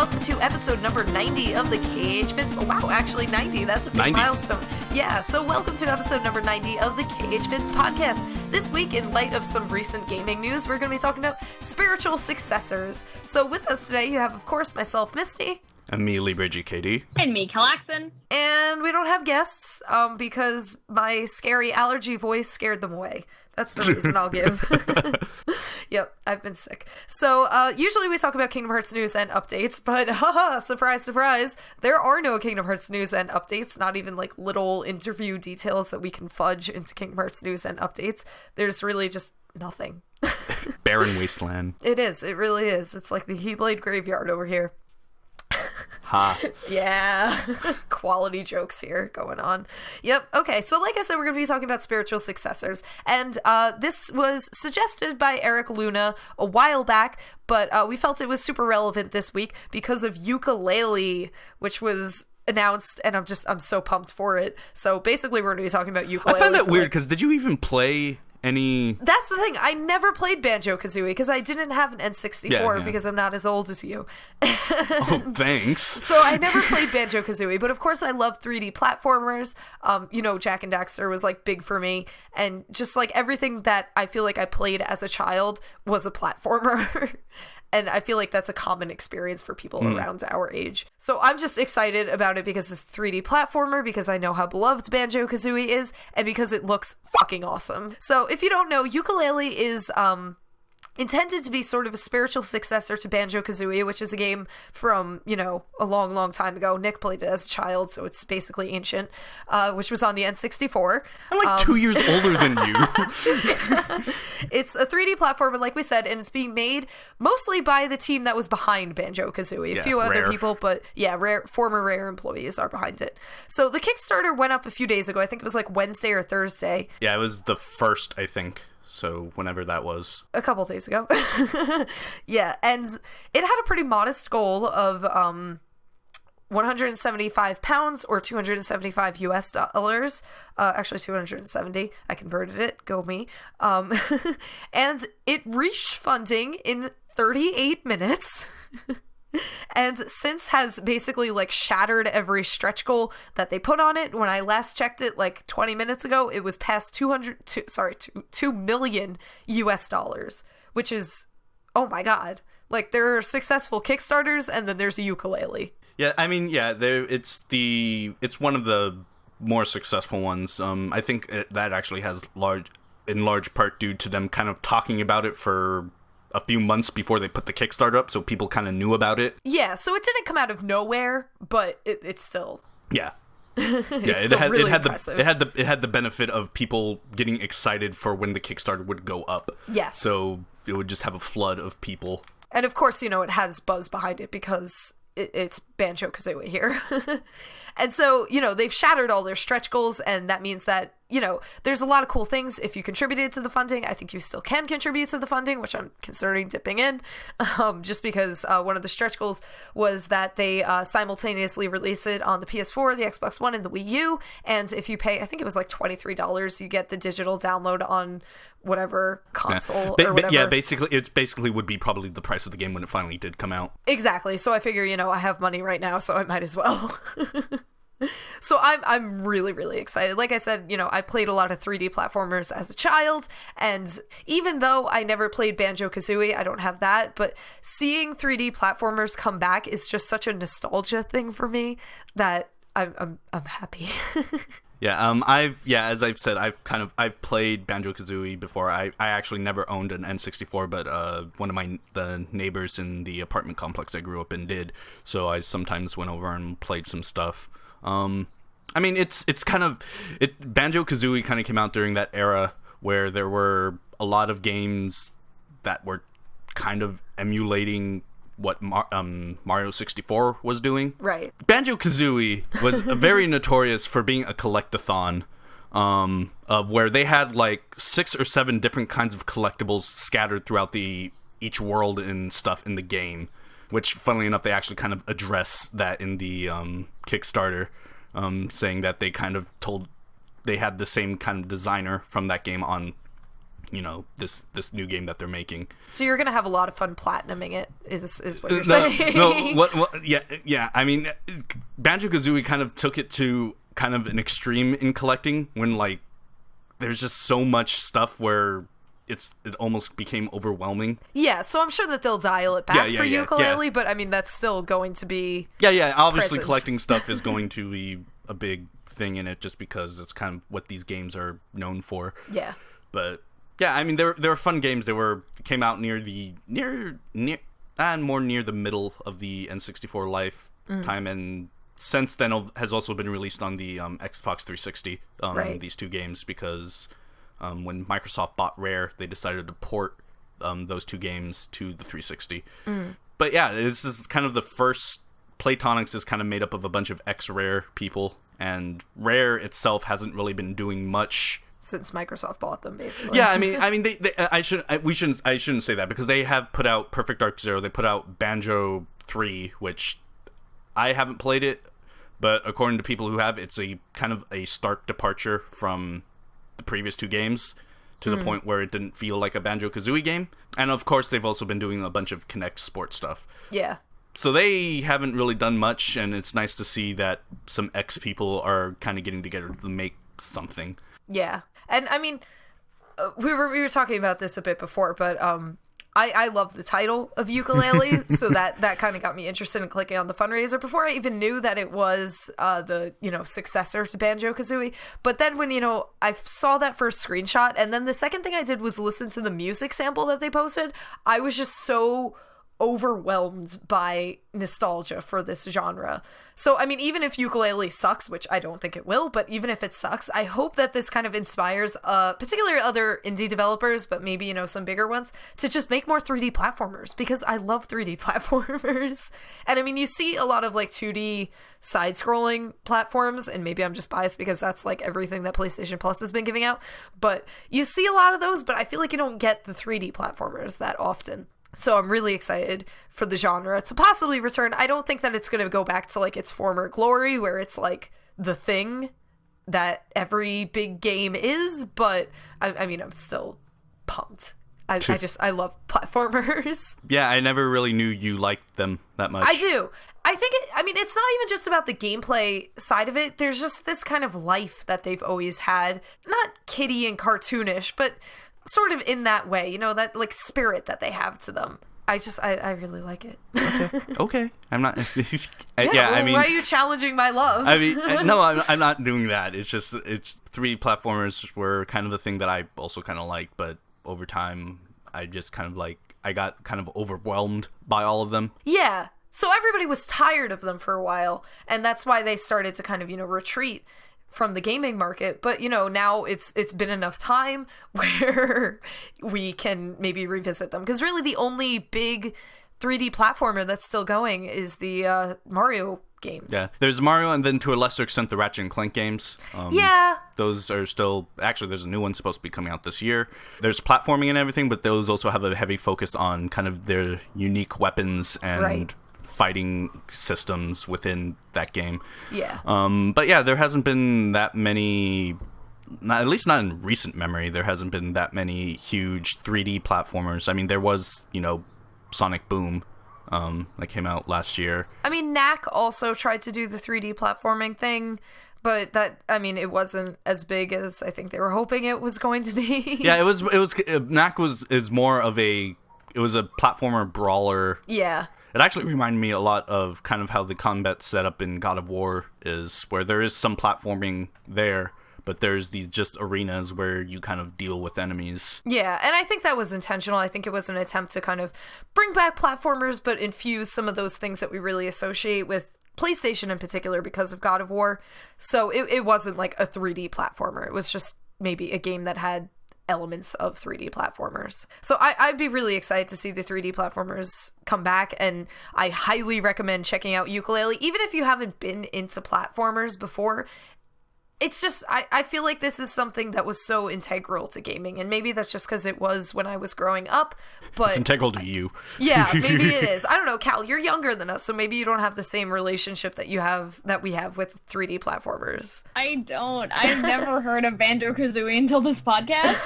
welcome to episode number 90 of the KH-Vids. Oh, wow, actually 90. That's a big milestone. Yeah, so welcome to episode number 90 of the KH-Vids podcast. This week, in light of some recent gaming news, we're going to be talking about Spiritual Successors. So with us today, you have, of course, myself, Misty. And me, Libra KD. And me, Calaxon. And we don't have guests, because my scary allergy voice scared them away. That's the reason I'll give. Yep, I've been sick. So, usually we talk about Kingdom Hearts news and updates, but haha, surprise, surprise, there are no Kingdom Hearts news and updates, not even like little interview details that we can fudge into Kingdom Hearts news and updates. There's really just nothing. Barren wasteland. It is, it really is. It's like the Keyblade graveyard over here. Ha. Yeah. Quality jokes here going on. Yep. Okay. So like I said, we're going to be talking about Spiritual Successors. And this was suggested by Eric Luna a while back, but we felt it was super relevant this week because of Yooka-Laylee, which was announced, and I'm so pumped for it. So basically, we're going to be talking about Yooka-Laylee. I found that weird, because did you even play any... That's the thing. I never played Banjo-Kazooie because I didn't have an N64 because I'm not as old as you. Oh, thanks. So I never played Banjo-Kazooie, but of course I love 3D platformers. Jak and Daxter was like big for me, and just like everything that I feel like I played as a child was a platformer. And I feel like that's a common experience for people around our age. So I'm just excited about it because it's a 3D platformer, because I know how beloved Banjo-Kazooie is, and because it looks fucking awesome. So if you don't know, Yooka-Laylee is intended to be sort of a spiritual successor to Banjo-Kazooie, which is a game from, a long, long time ago. Nick played it as a child, so it's basically ancient, which was on the N64. I'm like 2 years older than you. It's a 3D platformer, like we said, and it's being made mostly by the team that was behind Banjo-Kazooie. A few other people, but former Rare employees are behind it. So the Kickstarter went up a few days ago. I think it was like Wednesday or Thursday. Yeah, it was the first, I think. So whenever that was. A couple days ago. Yeah, and it had a pretty modest goal of 175 pounds or $275 US. Actually 270. I converted it. Go me. And it reached funding in 38 minutes. And since has basically like shattered every stretch goal that they put on it. When I last checked it like 20 minutes ago, it was past $2 million US, which is, oh my god. Like, there are successful Kickstarters, and then there's a Yooka-Laylee. Yeah, I mean, yeah, it's one of the more successful ones. I think that actually has in large part due to them kind of talking about it for a few months before they put the Kickstarter up, so people kind of knew about it. Yeah, so it didn't come out of nowhere, but it's still... Yeah. It had the benefit of people getting excited for when the Kickstarter would go up. Yes. So it would just have a flood of people. And of course, it has buzz behind it because it's Banjo-Kazooie here. And so, they've shattered all their stretch goals, and that means that, there's a lot of cool things if you contributed to the funding. I think you still can contribute to the funding, which I'm considering dipping in, just because one of the stretch goals was that they simultaneously release it on the PS4, the Xbox One, and the Wii U, and if you pay, I think it was like $23, you get the digital download on whatever console or whatever. Yeah, basically would be probably the price of the game when it finally did come out. Exactly, so I figure, I have money right now, so I might as well. So I'm really, really excited. Like I said, I played a lot of 3D platformers as a child, and even though I never played Banjo-Kazooie, I don't have that, but seeing 3D platformers come back is just such a nostalgia thing for me that I'm happy. Yeah, as I've said, I've played Banjo-Kazooie before. I actually never owned an N64, but one of the neighbors in the apartment complex I grew up in did, so I sometimes went over and played some stuff. I mean, it's kind of... Banjo-Kazooie kind of came out during that era where there were a lot of games that were kind of emulating what Mario 64 was doing. Right. Banjo-Kazooie was very notorious for being a collectathon, where they had like 6 or 7 different kinds of collectibles scattered throughout each world and stuff in the game. Which, funnily enough, they actually kind of address that in the Kickstarter, saying that they kind of they had the same kind of designer from that game on this new game that they're making. So you're gonna have a lot of fun platinuming it, is what you're saying? No, yeah. I mean, Banjo-Kazooie kind of took it to kind of an extreme in collecting when like there's just so much stuff where it almost became overwhelming. Yeah, so I'm sure that they'll dial it back for Yooka-Laylee, but I mean that's still going to be obviously present. Collecting stuff is going to be a big thing in it just because it's kind of what these games are known for. Yeah. But yeah, I mean they were fun games. Came out near the middle of the N64 lifetime, and since then has also been released on the Xbox 360. These two games because when Microsoft bought Rare, they decided to port those two games to the 360. But yeah, this is kind of the first. Playtonics is kind of made up of a bunch of ex-Rare people, and Rare itself hasn't really been doing much since Microsoft bought them, basically. Yeah, I mean, I shouldn't say that because they have put out Perfect Dark Zero. They put out Banjo 3, which I haven't played it, but according to people who have, it's a kind of a stark departure from the previous two games to the point where it didn't feel like a Banjo-Kazooie game. And of course, they've also been doing a bunch of Kinect sports stuff. Yeah. So they haven't really done much, and it's nice to see that some ex people are kind of getting together to make something. Yeah. And I mean, we were talking about this a bit before, but I love the title of Yooka-Laylee, so that kind of got me interested in clicking on the fundraiser before I even knew that it was the successor to Banjo-Kazooie. But then when I saw that first screenshot, and then the second thing I did was listen to the music sample that they posted, I was just so overwhelmed by nostalgia for this genre. So, I mean, even if Yooka-Laylee sucks, which I don't think it will, but even if it sucks, I hope that this kind of inspires particularly other indie developers, but maybe, some bigger ones, to just make more 3D platformers, because I love 3D platformers. And I mean, you see a lot of like 2D side-scrolling platforms, and maybe I'm just biased because that's like everything that PlayStation Plus has been giving out, but you see a lot of those, but I feel like you don't get the 3D platformers that often. So I'm really excited for the genre to possibly return. I don't think that it's going to go back to like its former glory where it's like the thing that every big game is, but I mean, I'm still pumped. I love platformers. Yeah, I never really knew you liked them that much. I do. I think it's not even just about the gameplay side of it. There's just this kind of life that they've always had. Not kiddie and cartoonish, but sort of in that way, that like spirit that they have to them. I really like it. Okay. I'm not. I mean, why are you challenging my love? I mean, no, I'm not doing that. It's just 3D platformers were kind of a thing that I also kind of like, but over time, I just kind of I got kind of overwhelmed by all of them. Yeah. So everybody was tired of them for a while, and that's why they started to kind of retreat from the gaming market. But now it's been enough time where we can maybe revisit them, because really the only big 3D platformer that's still going is the Mario games. Yeah, there's Mario, and then to a lesser extent the Ratchet and Clank games. Those are still, actually there's a new one supposed to be coming out this year. There's platforming and everything, but those also have a heavy focus on kind of their unique weapons and fighting systems within that game. Yeah. But yeah, there hasn't been that many, at least not in recent memory, there hasn't been that many huge 3D platformers. I mean, there was, Sonic Boom that came out last year. I mean, Knack also tried to do the 3D platforming thing, but it wasn't as big as I think they were hoping it was going to be. Yeah, it was Knack is more of it was a platformer brawler. Yeah. It actually reminded me a lot of kind of how the combat setup in God of War is, where there is some platforming there, but there's these just arenas where you kind of deal with enemies. Yeah, and I think that was intentional. I think it was an attempt to kind of bring back platformers, but infuse some of those things that we really associate with PlayStation in particular because of God of War. So it wasn't like a 3D platformer. It was just maybe a game that had elements of 3D platformers. So I'd be really excited to see the 3D platformers come back, and I highly recommend checking out Yooka-Laylee. Even if you haven't been into platformers before, it's just, I feel like this is something that was so integral to gaming, and maybe that's just because it was when I was growing up, but... It's integral to you. Yeah, maybe it is. I don't know, Cal, you're younger than us, so maybe you don't have the same relationship that we have with 3D platformers. I don't. I've never heard of Banjo-Kazooie until this podcast,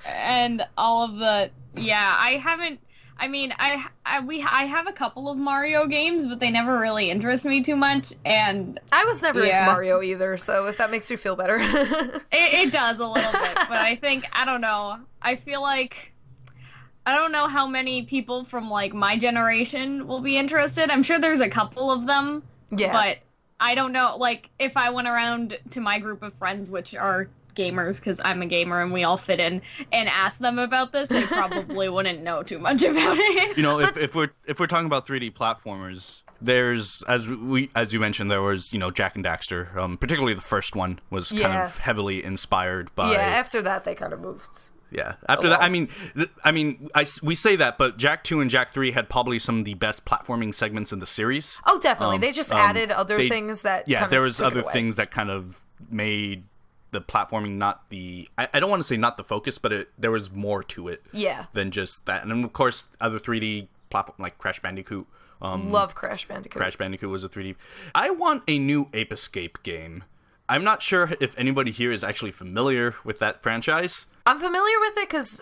and all of the... Yeah, I haven't... I mean, I have a couple of Mario games, but they never really interest me too much, and... I was never into Mario either, so if that makes you feel better. It does a little bit, but I think, I don't know, I feel like... I don't know how many people from, like, my generation will be interested. I'm sure there's a couple of them, but I don't know, like, if I went around to my group of friends, which are... gamers, because I'm a gamer and we all fit in, and ask them about this, they probably wouldn't know too much about it. You know, if we're talking about 3D platformers, there's as you mentioned, there was, you know, Jak and Daxter, particularly the first one was kind of heavily inspired by. Yeah, after that they kind of moved. Yeah, after that, I mean, we say that, but Jak 2 and Jak 3 had probably some of the best platforming segments in the series. Oh, definitely. They just added other things that. Yeah, there was other things that kind of made the platforming not the I don't want to say not the focus, but there was more to it than just that. And then of course other 3D platform like Crash Bandicoot. Love Crash Bandicoot. Crash Bandicoot was a 3D. I want a new Ape Escape game. I'm not sure if anybody here is actually familiar with that franchise. I'm familiar with it because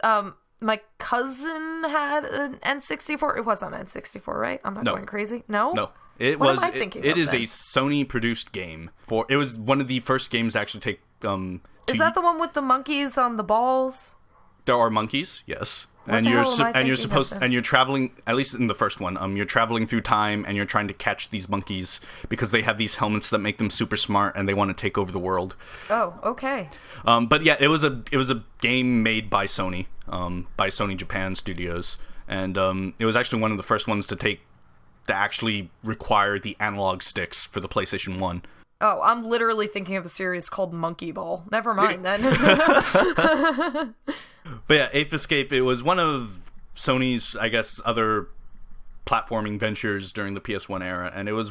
my cousin had an N64. It was on N64, right? I'm not going crazy. No. It what was. Am I thinking it of is then? a Sony-produced game. It was one of the first games to actually take. Is that the one with the monkeys on the balls? There are monkeys, yes, What the hell am I thinking of then? and you're traveling. At least in the first one, you're traveling through time, and you're trying to catch these monkeys because they have these helmets that make them super smart, and they want to take over the world. Oh, okay. But yeah, it was a game made by Sony, by Sony Japan Studios, and it was actually one of the first ones to actually require the analog sticks for the PlayStation 1. Oh, I'm literally thinking of a series called Monkey Ball. Never mind then. But yeah, Ape Escape, it was one of Sony's, I guess, other platforming ventures during the PS1 era, and it was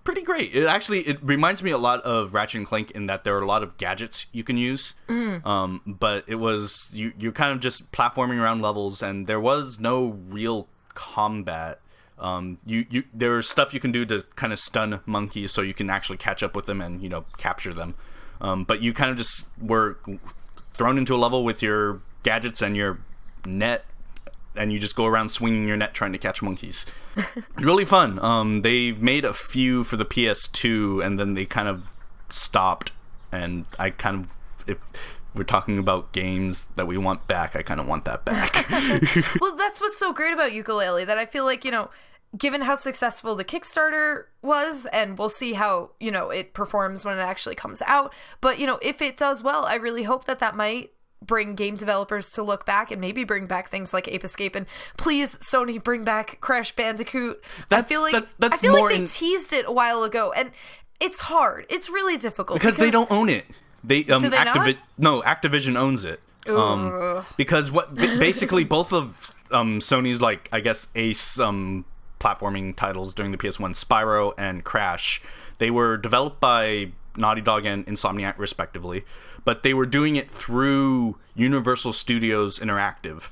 pretty great. It reminds me a lot of Ratchet and Clank in that there are a lot of gadgets you can use. But it was you're kind of just platforming around levels, and there was no real combat. There was stuff you can do to kind of stun monkeys so you can actually catch up with them and, you know, capture them. But you kind of just were thrown into a level with your gadgets and your net, and you just go around swinging your net trying to catch monkeys. Really fun. They made a few for the PS2 and then they kind of stopped, and if we're talking about games that we want back, I kind of want that back. Well, that's what's so great about Yooka-Laylee, that I feel like, you know, given how successful the Kickstarter was, and we'll see how, you know, it performs when it actually comes out, but, you know, if it does well, I really hope that might bring game developers to look back and maybe bring back things like Ape Escape, and please, Sony, bring back Crash Bandicoot. I feel like they teased it a while ago, and it's hard. It's really difficult. Because they don't own it. Do they not? No, Activision owns it. Because basically both of Sony's, like, I guess, ace platforming titles during the PS1, Spyro and Crash, they were developed by Naughty Dog and Insomniac respectively, but they were doing it through Universal Studios Interactive,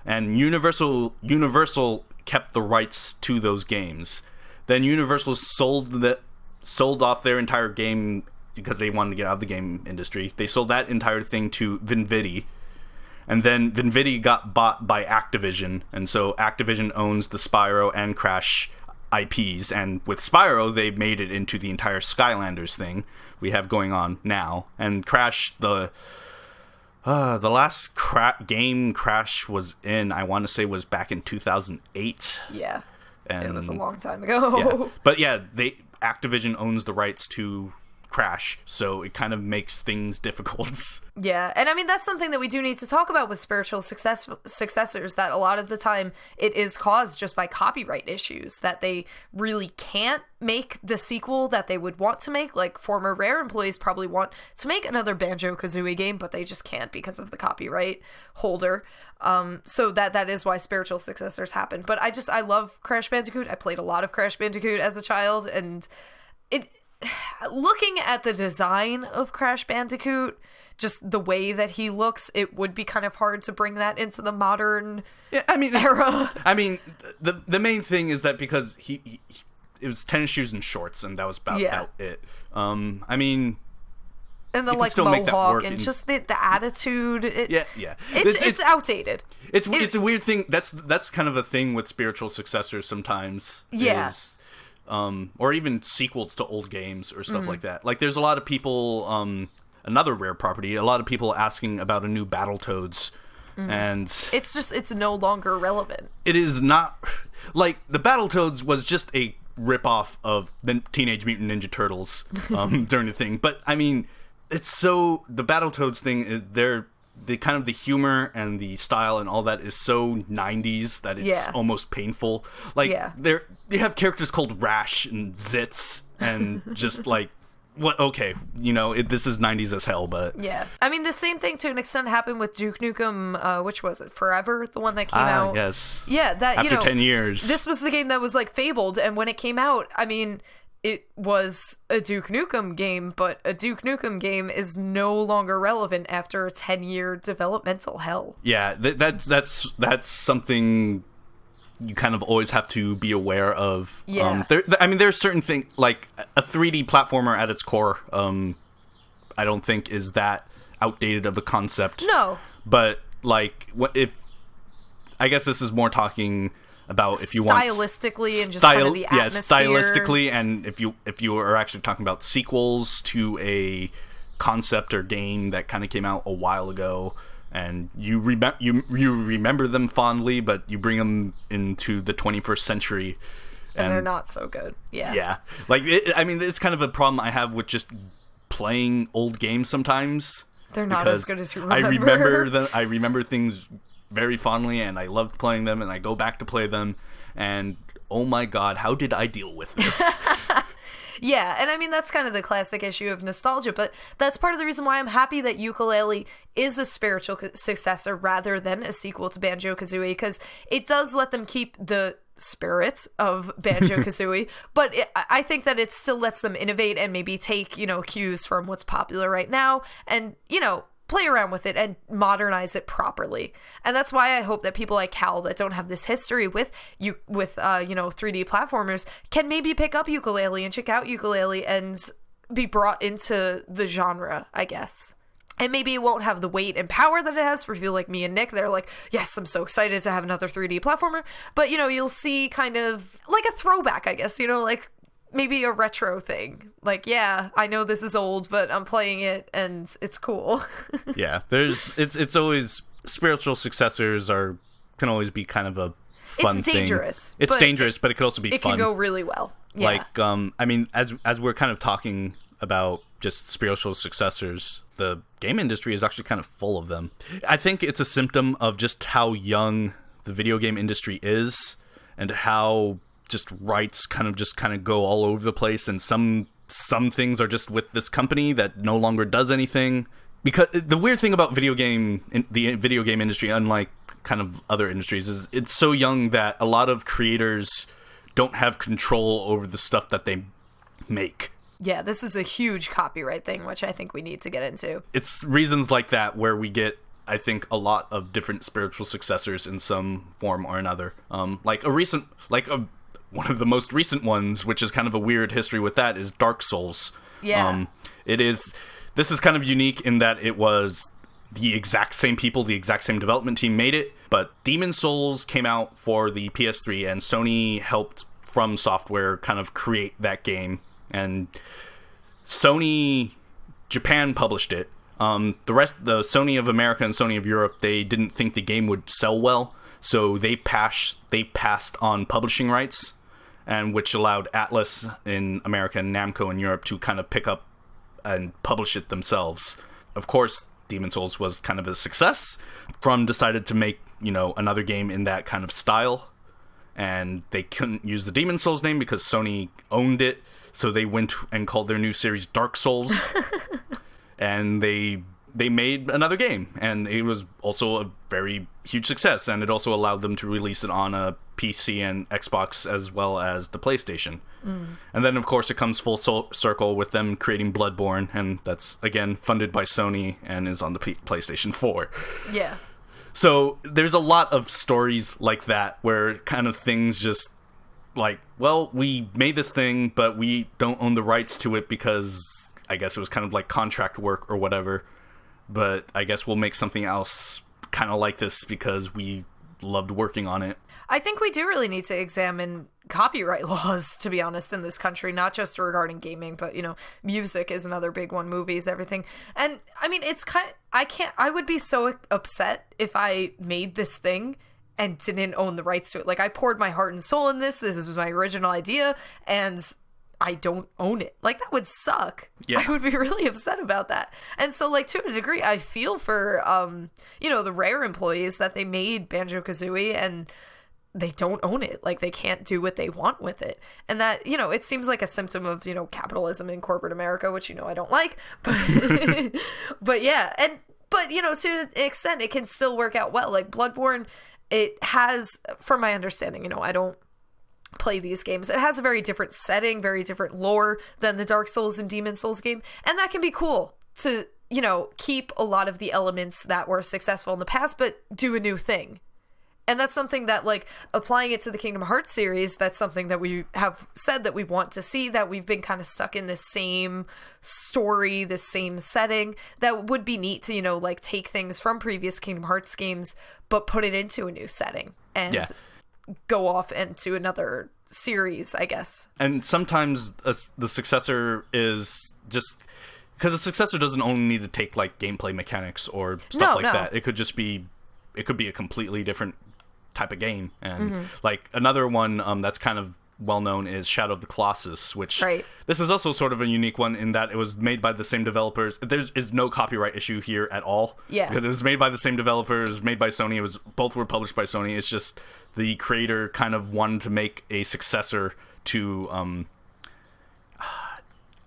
and Universal kept the rights to those games. Then Universal sold off their entire game because they wanted to get out of the game industry. They sold that entire thing to Vinvidi, and then Vinvidi got bought by Activision, and so Activision owns the Spyro and Crash IPs, and with Spyro they made it into the entire Skylanders thing we have going on now. And Crash, the last game Crash was in, I want to say, was back in 2008. Yeah, and it was a long time ago. Yeah. But yeah, Activision owns the rights to Crash, so it kind of makes things difficult. Yeah, and I mean, that's something that we do need to talk about with spiritual successors, that a lot of the time it is caused just by copyright issues, that they really can't make the sequel that they would want to make. Like, former Rare employees probably want to make another Banjo-Kazooie game, but they just can't because of the copyright holder. So that is why spiritual successors happen. But I love Crash Bandicoot. I played a lot of Crash Bandicoot as a child, and looking at the design of Crash Bandicoot, just the way that he looks, it would be kind of hard to bring that into the modern era. I mean, the main thing is that because he it was tennis shoes and shorts, and that was about it. I mean, and the like mohawk and just the attitude. It's outdated. It's a weird thing. That's kind of a thing with spiritual successors sometimes. Yeah. Or even sequels to old games or stuff like that. Like, there's a lot of people. Another rare property. A lot of people asking about a new Battletoads, and it's no longer relevant. It is not like the Battletoads was just a ripoff of the Teenage Mutant Ninja Turtles during the thing. But I mean, it's so the Battletoads thing is the kind of the humor and the style and all that is so 90s that it's almost painful. Like they have characters called Rash and Zitz and just like. What? Okay, this is 90s as hell, but yeah. I mean, the same thing to an extent happened with Duke Nukem. Which was it? Forever, the one that came out. Yes. Yeah, that after 10 years. This was the game that was like fabled, and when it came out, I mean, it was a Duke Nukem game, but a Duke Nukem game is no longer relevant after a 10-year developmental hell. Yeah, that's something. You kind of always have to be aware of. Yeah. There's certain things, like a 3D platformer at its core, I don't think is that outdated of a concept. No. But, like, I guess this is more talking about if you want... Stylistically and just kind of the atmosphere. Yeah, stylistically, and if you are actually talking about sequels to a concept or game that kind of came out a while ago... And you remember them fondly, but you bring them into the 21st century, and they're not so good. Yeah, yeah. Like it's kind of a problem I have with just playing old games sometimes. They're not as good as you remember. I remember things very fondly, and I loved playing them, and I go back to play them, and oh my god, how did I deal with this? Yeah, and I mean, that's kind of the classic issue of nostalgia, but that's part of the reason why I'm happy that Yooka-Laylee is a spiritual successor rather than a sequel to Banjo-Kazooie, because it does let them keep the spirits of Banjo-Kazooie, but I think that it still lets them innovate and maybe take, cues from what's popular right now and, play around with it and modernize it properly. And that's why I hope that people like Cal that don't have this history with 3D platformers can maybe pick up Yooka-Laylee and check out Yooka-Laylee and be brought into the genre, I guess. And maybe it won't have the weight and power that it has for people like me and Nick. They're like, yes, I'm so excited to have another 3D platformer. But, you'll see kind of like a throwback, I guess, like maybe a retro thing. Like, yeah, I know this is old, but I'm playing it and it's cool. Yeah, it's always spiritual successors can always be kind of a fun thing. It's dangerous, but it could also be fun. It can go really well. Yeah. Like, as we're kind of talking about just spiritual successors, the game industry is actually kind of full of them. I think it's a symptom of just how young the video game industry is and how just rights kind of go all over the place, and some things are just with this company that no longer does anything. Because the weird thing about the video game industry, unlike kind of other industries, is it's so young that a lot of creators don't have control over the stuff that they make. Yeah, this is a huge copyright thing, which I think we need to get into. It's reasons like that where we get, I think, a lot of different spiritual successors in some form or another. One of the most recent ones, which is kind of a weird history with that, is Dark Souls. Yeah. This is kind of unique in that it was the exact same people, the exact same development team made it, but Demon Souls came out for the PS3, and Sony helped From Software kind of create that game, and Sony Japan published it. The Sony of America and Sony of Europe, they didn't think the game would sell well, so they passed on publishing rights, and which allowed Atlas in America and Namco in Europe to kind of pick up and publish it themselves. Of course, Demon Souls was kind of a success. From decided to make, another game in that kind of style, and they couldn't use the Demon Souls name because Sony owned it, so they went and called their new series Dark Souls. And they they made another game, and it was also a very huge success, and it also allowed them to release it on a PC and Xbox as well as the PlayStation. And then, of course, it comes full circle with them creating Bloodborne, and that's, again, funded by Sony and is on the PlayStation 4. Yeah. So there's a lot of stories like that where kind of things just like, well, we made this thing, but we don't own the rights to it because I guess it was kind of like contract work or whatever. But I guess we'll make something else kind of like this because we loved working on it. I think we do really need to examine copyright laws, to be honest, in this country, not just regarding gaming, but, you know, music is another big one, movies, everything. And I mean, it's kind of, I would be so upset if I made this thing and didn't own the rights to it. Like, I poured my heart and soul in this. This was my original idea, and I don't own it. Like, that would suck. Yeah. I would be really upset about that. And so, like, to a degree, I feel for, you know, the Rare employees that they made Banjo-Kazooie and they don't own it. Like, they can't do what they want with it. And that, you know, it seems like a symptom of, you know, capitalism in corporate America, which, you know, I don't like. But, but yeah. But, you know, to an extent, it can still work out well. Like, Bloodborne, it has, from my understanding, you know, I don't play these games. It has a very different setting, very different lore than the Dark Souls and Demon Souls game. And that can be cool to, you know, keep a lot of the elements that were successful in the past, but do a new thing. And that's something that, like, applying it to the Kingdom Hearts series, that's something that we have said that we want to see, that we've been kind of stuck in this same story, this same setting, that would be neat to, you know, like, take things from previous Kingdom Hearts games, but put it into a new setting. And go off into another series, I guess. And sometimes the successor is just because the successor doesn't only need to take like gameplay mechanics or stuff that. It could just be, it could be a completely different type of game. And like another one that's kind of well known is Shadow of the Colossus, which this is also sort of a unique one in that it was made by the same developers. There is no copyright issue here at all. Yeah, because it was made by the same developers, made by Sony. It was both were published by Sony. It's just the creator kind of wanted to make a successor to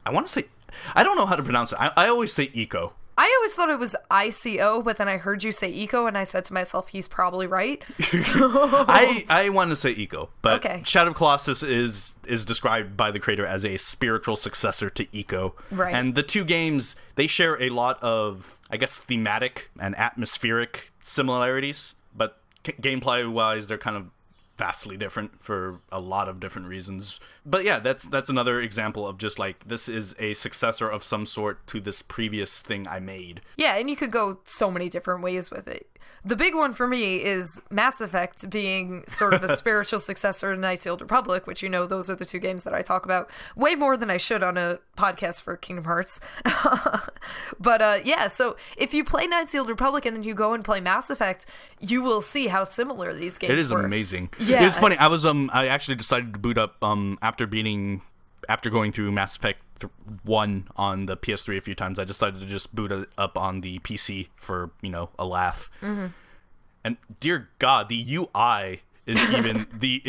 I want to say, I don't know how to pronounce it. I always say Eco. I always thought it was ICO, but then I heard you say Eco, and I said to myself, he's probably right. So... I want to say Eco, but Shadow of Colossus is described by the creator as a spiritual successor to Eco. Right. And the two games, they share a lot of, I guess, thematic and atmospheric similarities, but gameplay-wise, they're kind of vastly different for a lot of different reasons. But yeah, that's another example of just like, this is a successor of some sort to this previous thing I made. Yeah, and you could go so many different ways with it. The big one for me is Mass Effect being sort of a spiritual successor to Knights of the Old Republic, which, you know, those are the two games that I talk about way more than I should on a podcast for Kingdom Hearts. But yeah, so if you play Knights of the Old Republic and then you go and play Mass Effect, you will see how similar these games were. It is amazing. Yeah. It's funny, I actually decided to boot up after going through Mass Effect 1 on the PS3 a few times. I decided to just boot it up on the PC for, you know, a laugh. And dear God, the UI is even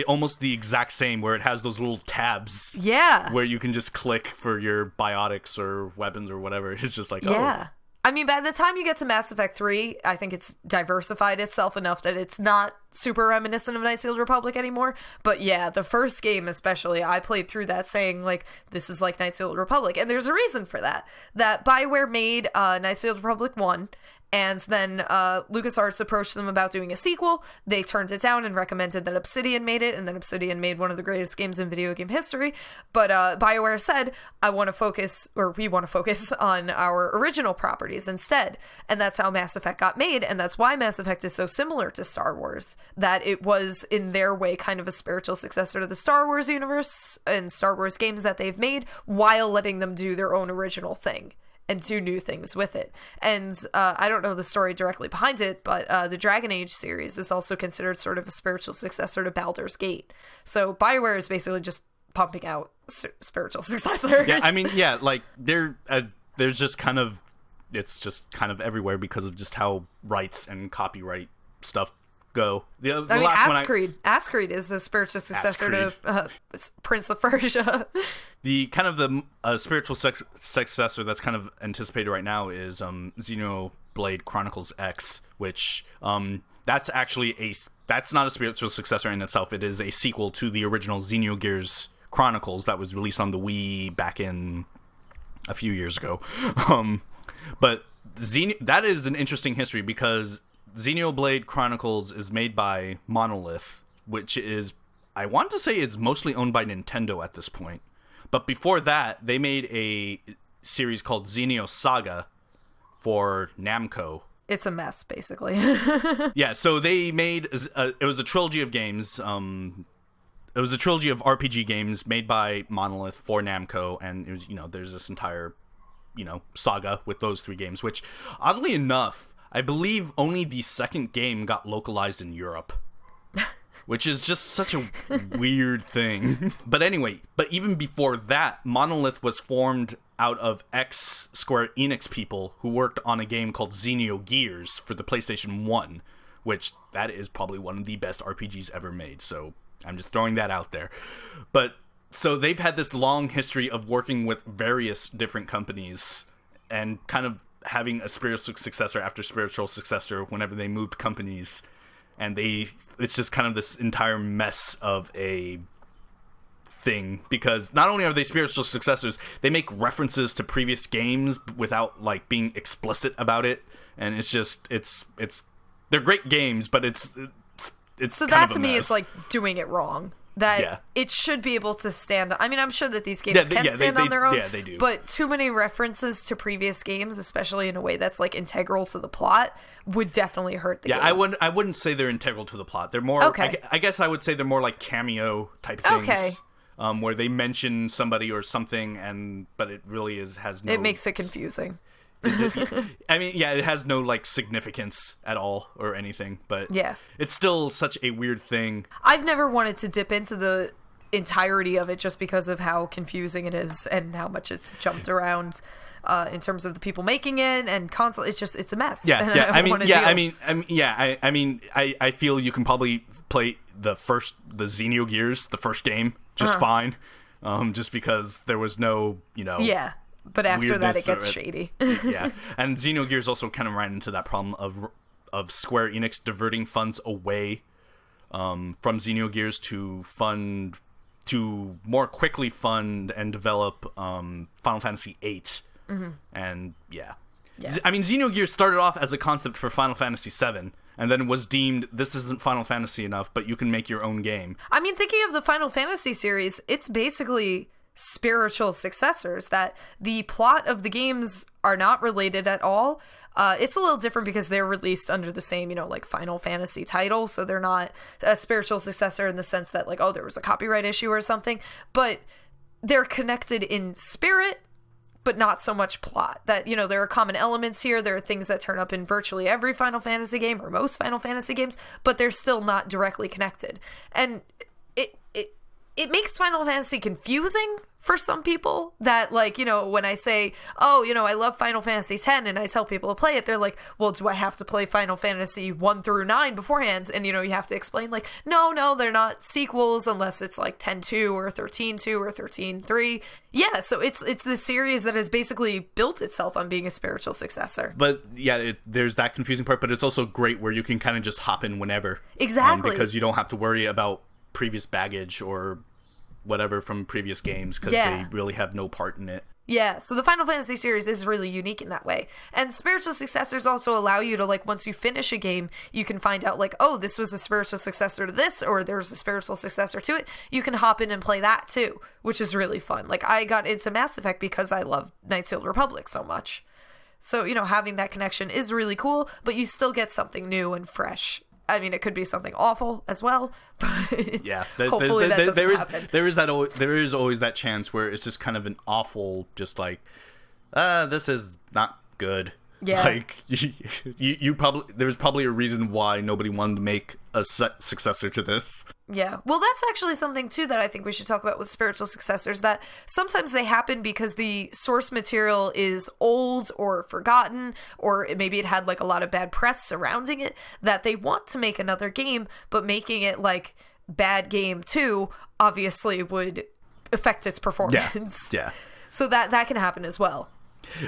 almost the exact same, where it has those little tabs. Yeah. Where you can just click for your biotics or weapons or whatever. It's just like, yeah. I mean, by the time you get to Mass Effect 3, I think it's diversified itself enough that it's not super reminiscent of Knights of the Old Republic anymore. But yeah, the first game especially, I played through that saying, like, this is like Knights of the Old Republic. And there's a reason for that. That BioWare made Knights of the Old Republic 1, and then LucasArts approached them about doing a sequel. They turned it down and recommended that Obsidian made it, and then Obsidian made one of the greatest games in video game history. But BioWare said, we want to focus on our original properties instead. And that's how Mass Effect got made, and that's why Mass Effect is so similar to Star Wars. That it was, in their way, kind of a spiritual successor to the Star Wars universe and Star Wars games that they've made, while letting them do their own original thing and do new things with it. And I don't know the story directly behind it, but the Dragon Age series is also considered sort of a spiritual successor to Baldur's Gate. So BioWare is basically just pumping out spiritual successors. Yeah, I mean, yeah, like there's just kind of, it's just kind of everywhere because of just how rights and copyright stuff go. The I mean, last one Ascreed is a spiritual successor to Prince of Persia. The kind of the spiritual successor that's kind of anticipated right now is Xenoblade Chronicles X, which that's actually that's not a spiritual successor in itself. It is a sequel to the original Xenogears Chronicles that was released on the Wii back in a few years ago. But that is an interesting history because Xenoblade Chronicles is made by Monolith, which is, I want to say it's mostly owned by Nintendo at this point. But before that, they made a series called Xenosaga for Namco. It's a mess, basically. Yeah, so they made, it was a trilogy of games. It was a trilogy of RPG games made by Monolith for Namco, and it was, there's this entire, saga with those 3 games, which, oddly enough, I believe only the second game got localized in Europe, which is just such a weird thing. But anyway, even before that, Monolith was formed out of ex-Square Enix people who worked on a game called Xenogears for the PlayStation 1, which that is probably one of the best RPGs ever made, so I'm just throwing that out there. But, so they've had this long history of working with various different companies and kind of having a spiritual successor after spiritual successor whenever they moved companies, and it's just kind of this entire mess of a thing, because not only are they spiritual successors, they make references to previous games without like being explicit about it, and it's just they're great games, but it's so kind that of a to me mess. is like doing it wrong. That it should be able to stand. I mean, I'm sure that these games can stand on their own. Yeah, they do. But too many references to previous games, especially in a way that's like integral to the plot, would definitely hurt the game. Yeah, I wouldn't say they're integral to the plot. They're more. Okay. I guess I would say they're more like cameo type things. Okay. Where they mention somebody or something, but it really has no. It makes it confusing. I mean, yeah, it has no like significance at all or anything, but yeah, it's still such a weird thing. I've never wanted to dip into the entirety of it just because of how confusing it is and how much it's jumped around in terms of the people making it and console. It's a mess. Yeah. I feel you can probably play the Xenogears, the first game, just fine, just because there was no, Yeah. But after that, it gets shady. Yeah, and Xenogears also kind of ran into that problem of Square Enix diverting funds away from Xenogears to more quickly fund and develop Final Fantasy VIII. Mm-hmm. And yeah, I mean, Xenogears started off as a concept for Final Fantasy VII, and then was deemed, this isn't Final Fantasy enough, but you can make your own game. I mean, thinking of the Final Fantasy series, it's basically spiritual successors, that the plot of the games are not related at all. It's a little different because they're released under the same, like Final Fantasy title, so they're not a spiritual successor in the sense that like, oh, there was a copyright issue or something, but they're connected in spirit, but not so much plot. That, there are common elements here. There are things that turn up in virtually every Final Fantasy game or most Final Fantasy games, but they're still not directly connected. And it makes Final Fantasy confusing for some people that, like, when I say, oh, I love Final Fantasy X and I tell people to play it, they're like, well, do I have to play Final Fantasy 1 through 9 beforehand? And, you have to explain, like, no, they're not sequels unless it's like 10-2 or 13-2 or 13-3. Yeah, so it's this series that has basically built itself on being a spiritual successor. But yeah, there's that confusing part, but it's also great where you can kind of just hop in whenever. Exactly. Because you don't have to worry about previous baggage or whatever from previous games, because they really have no part in it. Yeah, so the Final Fantasy series is really unique in that way. And spiritual successors also allow you to, like, once you finish a game, you can find out, like, oh, this was a spiritual successor to this, or there's a spiritual successor to it. You can hop in and play that too, which is really fun. Like, I got into Mass Effect because I love Knights of the Republic so much. So, having that connection is really cool, but you still get something new and fresh. I mean, it could be something awful as well, but hopefully that doesn't happen. There is always that chance where it's just kind of an awful, just like, this is not good. Yeah. Like, you probably, there's probably a reason why nobody wanted to make a successor to this. Yeah. Well, that's actually something, too, that I think we should talk about with spiritual successors, that sometimes they happen because the source material is old or forgotten, or maybe it had, like, a lot of bad press surrounding it, that they want to make another game, but making it, like, bad game 2 obviously would affect its performance. Yeah. So that can happen as well.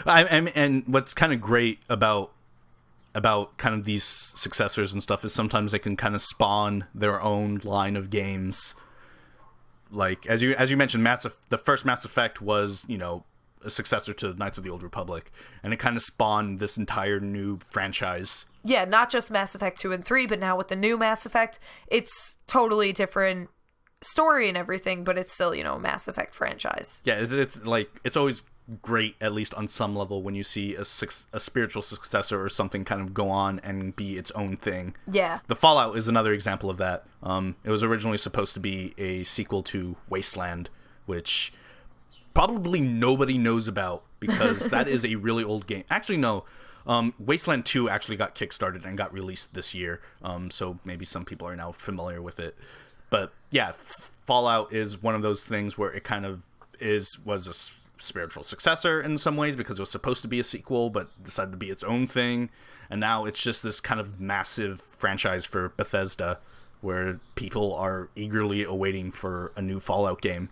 And what's kind of great about kind of these successors and stuff is sometimes they can kind of spawn their own line of games. Like as you mentioned, the first Mass Effect was, you know, a successor to Knights of the Old Republic, and it kind of spawned this entire new franchise. Yeah, not just Mass Effect 2 and 3, but now with the new Mass Effect, it's totally different story and everything, but it's still, you know, a Mass Effect franchise. Yeah, it's like, it's always great, at least on some level, when you see a spiritual successor or something kind of go on and be its own thing. Yeah. The Fallout is another example of that. It was originally supposed to be a sequel to Wasteland, which probably nobody knows about because that is a really old game. Actually, no. Wasteland 2 actually got kickstarted and got released this year, so maybe some people are now familiar with it. But yeah, Fallout is one of those things where it kind of was a spiritual successor in some ways because it was supposed to be a sequel but decided to be its own thing, and now it's just this kind of massive franchise for Bethesda where people are eagerly awaiting for a new Fallout game.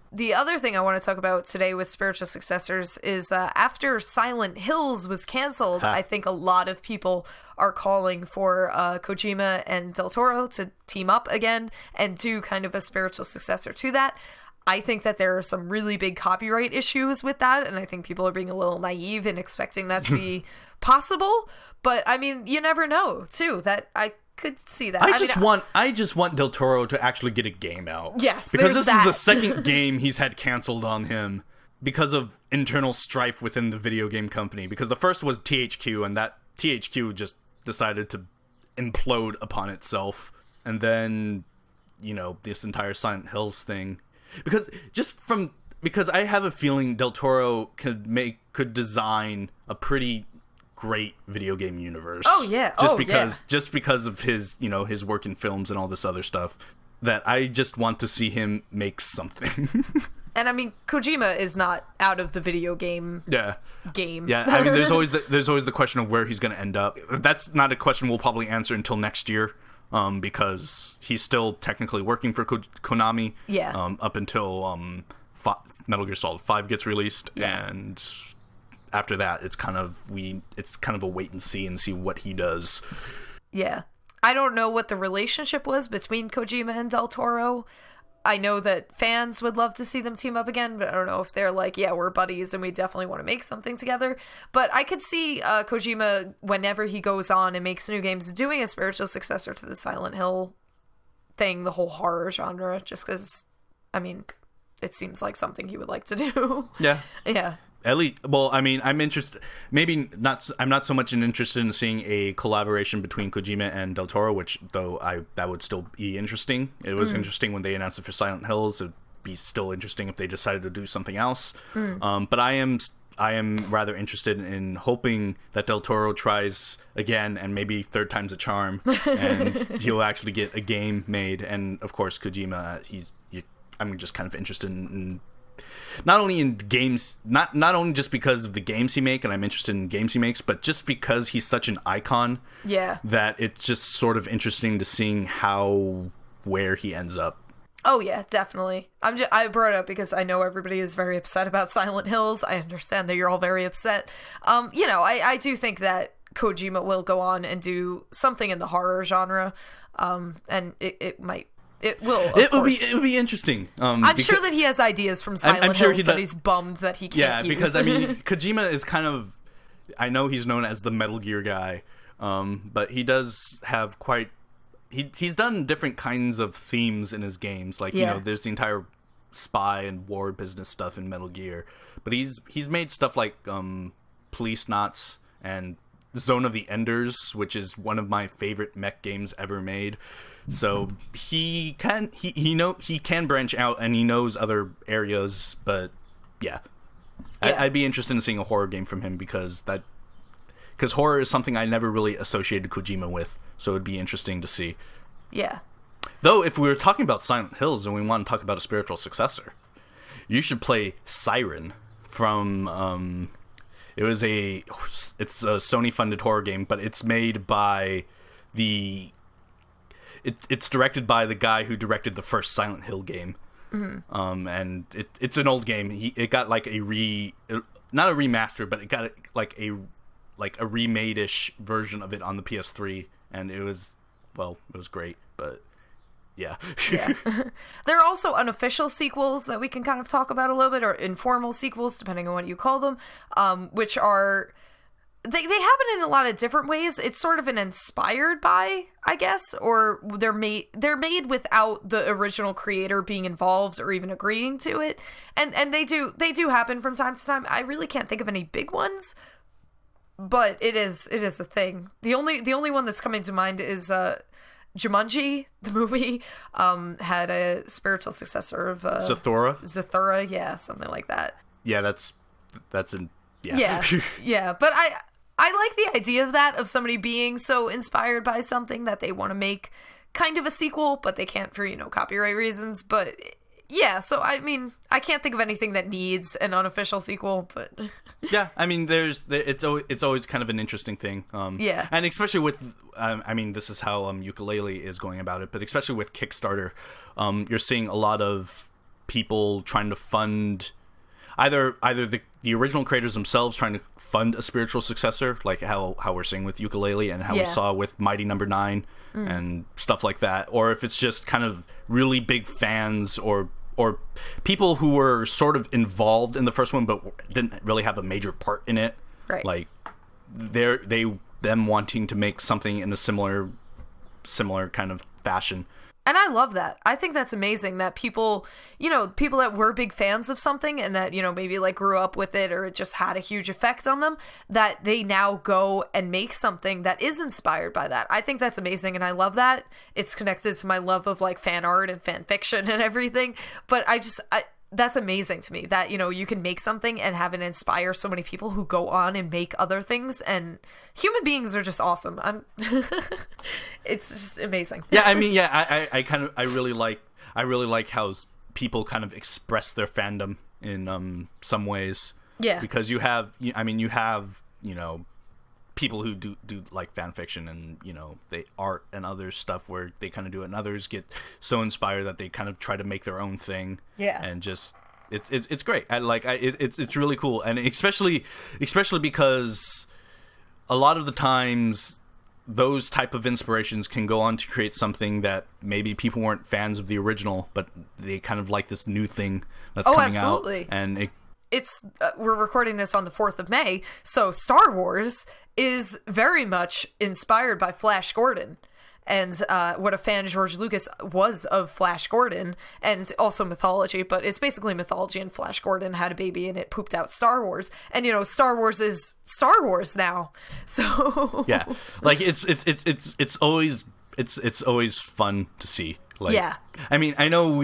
The other thing I want to talk about today with spiritual successors is after Silent Hills was canceled, I think a lot of people are calling for Kojima and Del Toro to team up again and do kind of a spiritual successor to that. I think that there are some really big copyright issues with that, and I think people are being a little naive in expecting that to be possible. But I mean, you never know, too. That I could see that. I just want Del Toro to actually get a game out. Yes, because this is the second game he's had canceled on him because of internal strife within the video game company. Because the first was THQ, and that THQ just decided to implode upon itself, and then, you know, this entire Silent Hills thing. Because I have a feeling Del Toro could design a pretty great video game universe. Oh yeah. Just because of his, you know, his work in films and all this other stuff, that I just want to see him make something. And I mean, Kojima is not out of the video game. Yeah. Game. Yeah. I mean, there's always the question of where he's going to end up. That's not a question we'll probably answer until next year. Because he's still technically working for Konami. Yeah. Up until Metal Gear Solid 5 gets released, and after that, it's kind of a wait and see what he does. Yeah, I don't know what the relationship was between Kojima and Del Toro. I know that fans would love to see them team up again, but I don't know if they're like, yeah, we're buddies and we definitely want to make something together. But I could see Kojima, whenever he goes on and makes new games, doing a spiritual successor to the Silent Hill thing, the whole horror genre, just because, I mean, it seems like something he would like to do. Yeah. Yeah. Well, I mean, I'm interested. Maybe not. I'm not so much interested in seeing a collaboration between Kojima and Del Toro, which that would still be interesting. It was interesting when they announced it for Silent Hills. It'd be still interesting if they decided to do something else. But I am rather interested in hoping that Del Toro tries again, and maybe third time's a charm, and he'll actually get a game made. And of course, Kojima, I'm just kind of interested in not only in games, not only just because of the games he makes, and I'm interested in games he makes, but just because he's such an icon. Yeah. That it's just sort of interesting to seeing where he ends up. Oh yeah, definitely. I brought it up because I know everybody is very upset about Silent Hills. I understand that you're all very upset. You know, I do think that Kojima will go on and do something in the horror genre. And it might. It will. It would be interesting. I'm sure that he has ideas from Silent Hills that he's bummed that he can't use. Yeah, because I mean, Kojima is kind of. I know he's known as the Metal Gear guy, but he does have quite. He's done different kinds of themes in his games, like you know, there's the entire spy and war business stuff in Metal Gear, but he's made stuff like Police Knots and Zone of the Enders, which is one of my favorite mech games ever made. So he can branch out, and he knows other areas. But yeah. I'd be interested in seeing a horror game from him, because because horror is something I never really associated Kojima with, so it'd be interesting to see. Yeah. Though, if we were talking about Silent Hills and we want to talk about a spiritual successor, you should play Siren from, it's a Sony-funded horror game, but it's made by it's directed by the guy who directed the first Silent Hill game. Mm-hmm. And it's an old game. It got like not a remaster, but it got like a remade-ish version of it on the PS3, and it was great, but yeah. There are also unofficial sequels that we can kind of talk about a little bit, or informal sequels, depending on what you call them, which are... They happen in a lot of different ways. It's sort of an inspired by, I guess, or they're made without the original creator being involved or even agreeing to it. And they do happen from time to time. I really can't think of any big ones, but it is a thing. The only one that's coming to mind is Jumanji, the movie, had a spiritual successor of Zathura, yeah, something like that. Yeah, that's in yeah. But I like the idea of that, of somebody being so inspired by something that they want to make kind of a sequel, but they can't for copyright reasons. But yeah, so I mean, I can't think of anything that needs an unofficial sequel, but yeah, I mean, it's always kind of an interesting thing. Yeah, and especially with I mean, this is how Yooka-Laylee is going about it, but especially with Kickstarter, you're seeing a lot of people trying to fund either the original creators themselves trying to fund a spiritual successor, like how we're seeing with Yooka-Laylee and how we saw with Mighty Number 9 and stuff like that, or if it's just kind of really big fans or people who were sort of involved in the first one but didn't really have a major part in it, right? Like them wanting to make something in a similar kind of fashion. And I love that. I think that's amazing that people that were big fans of something and that, maybe like grew up with it or it just had a huge effect on them, that they now go and make something that is inspired by that. I think that's amazing and I love that. It's connected to my love of like fan art and fan fiction and everything. But that's amazing to me that, you can make something and have it inspire so many people who go on and make other things, and human beings are just awesome. It's just amazing. Yeah, I mean, yeah, I really like how people kind of express their fandom in some ways. Yeah. Because you have people who do like fan fiction and they art and other stuff where they kind of do it, and others get so inspired that they kind of try to make their own thing. Yeah. And just it's great. It's really cool, and especially because a lot of the times those type of inspirations can go on to create something that maybe people weren't fans of the original, but they kind of like this new thing that's coming absolutely. Out, and it's we're recording this on the 4th of May, so Star Wars is very much inspired by Flash Gordon and what a fan George Lucas was of Flash Gordon, and also mythology, but it's basically mythology, and Flash Gordon had a baby and it pooped out Star Wars, and Star Wars is Star Wars now, so yeah, like it's always fun to see. Like, yeah. I mean, I know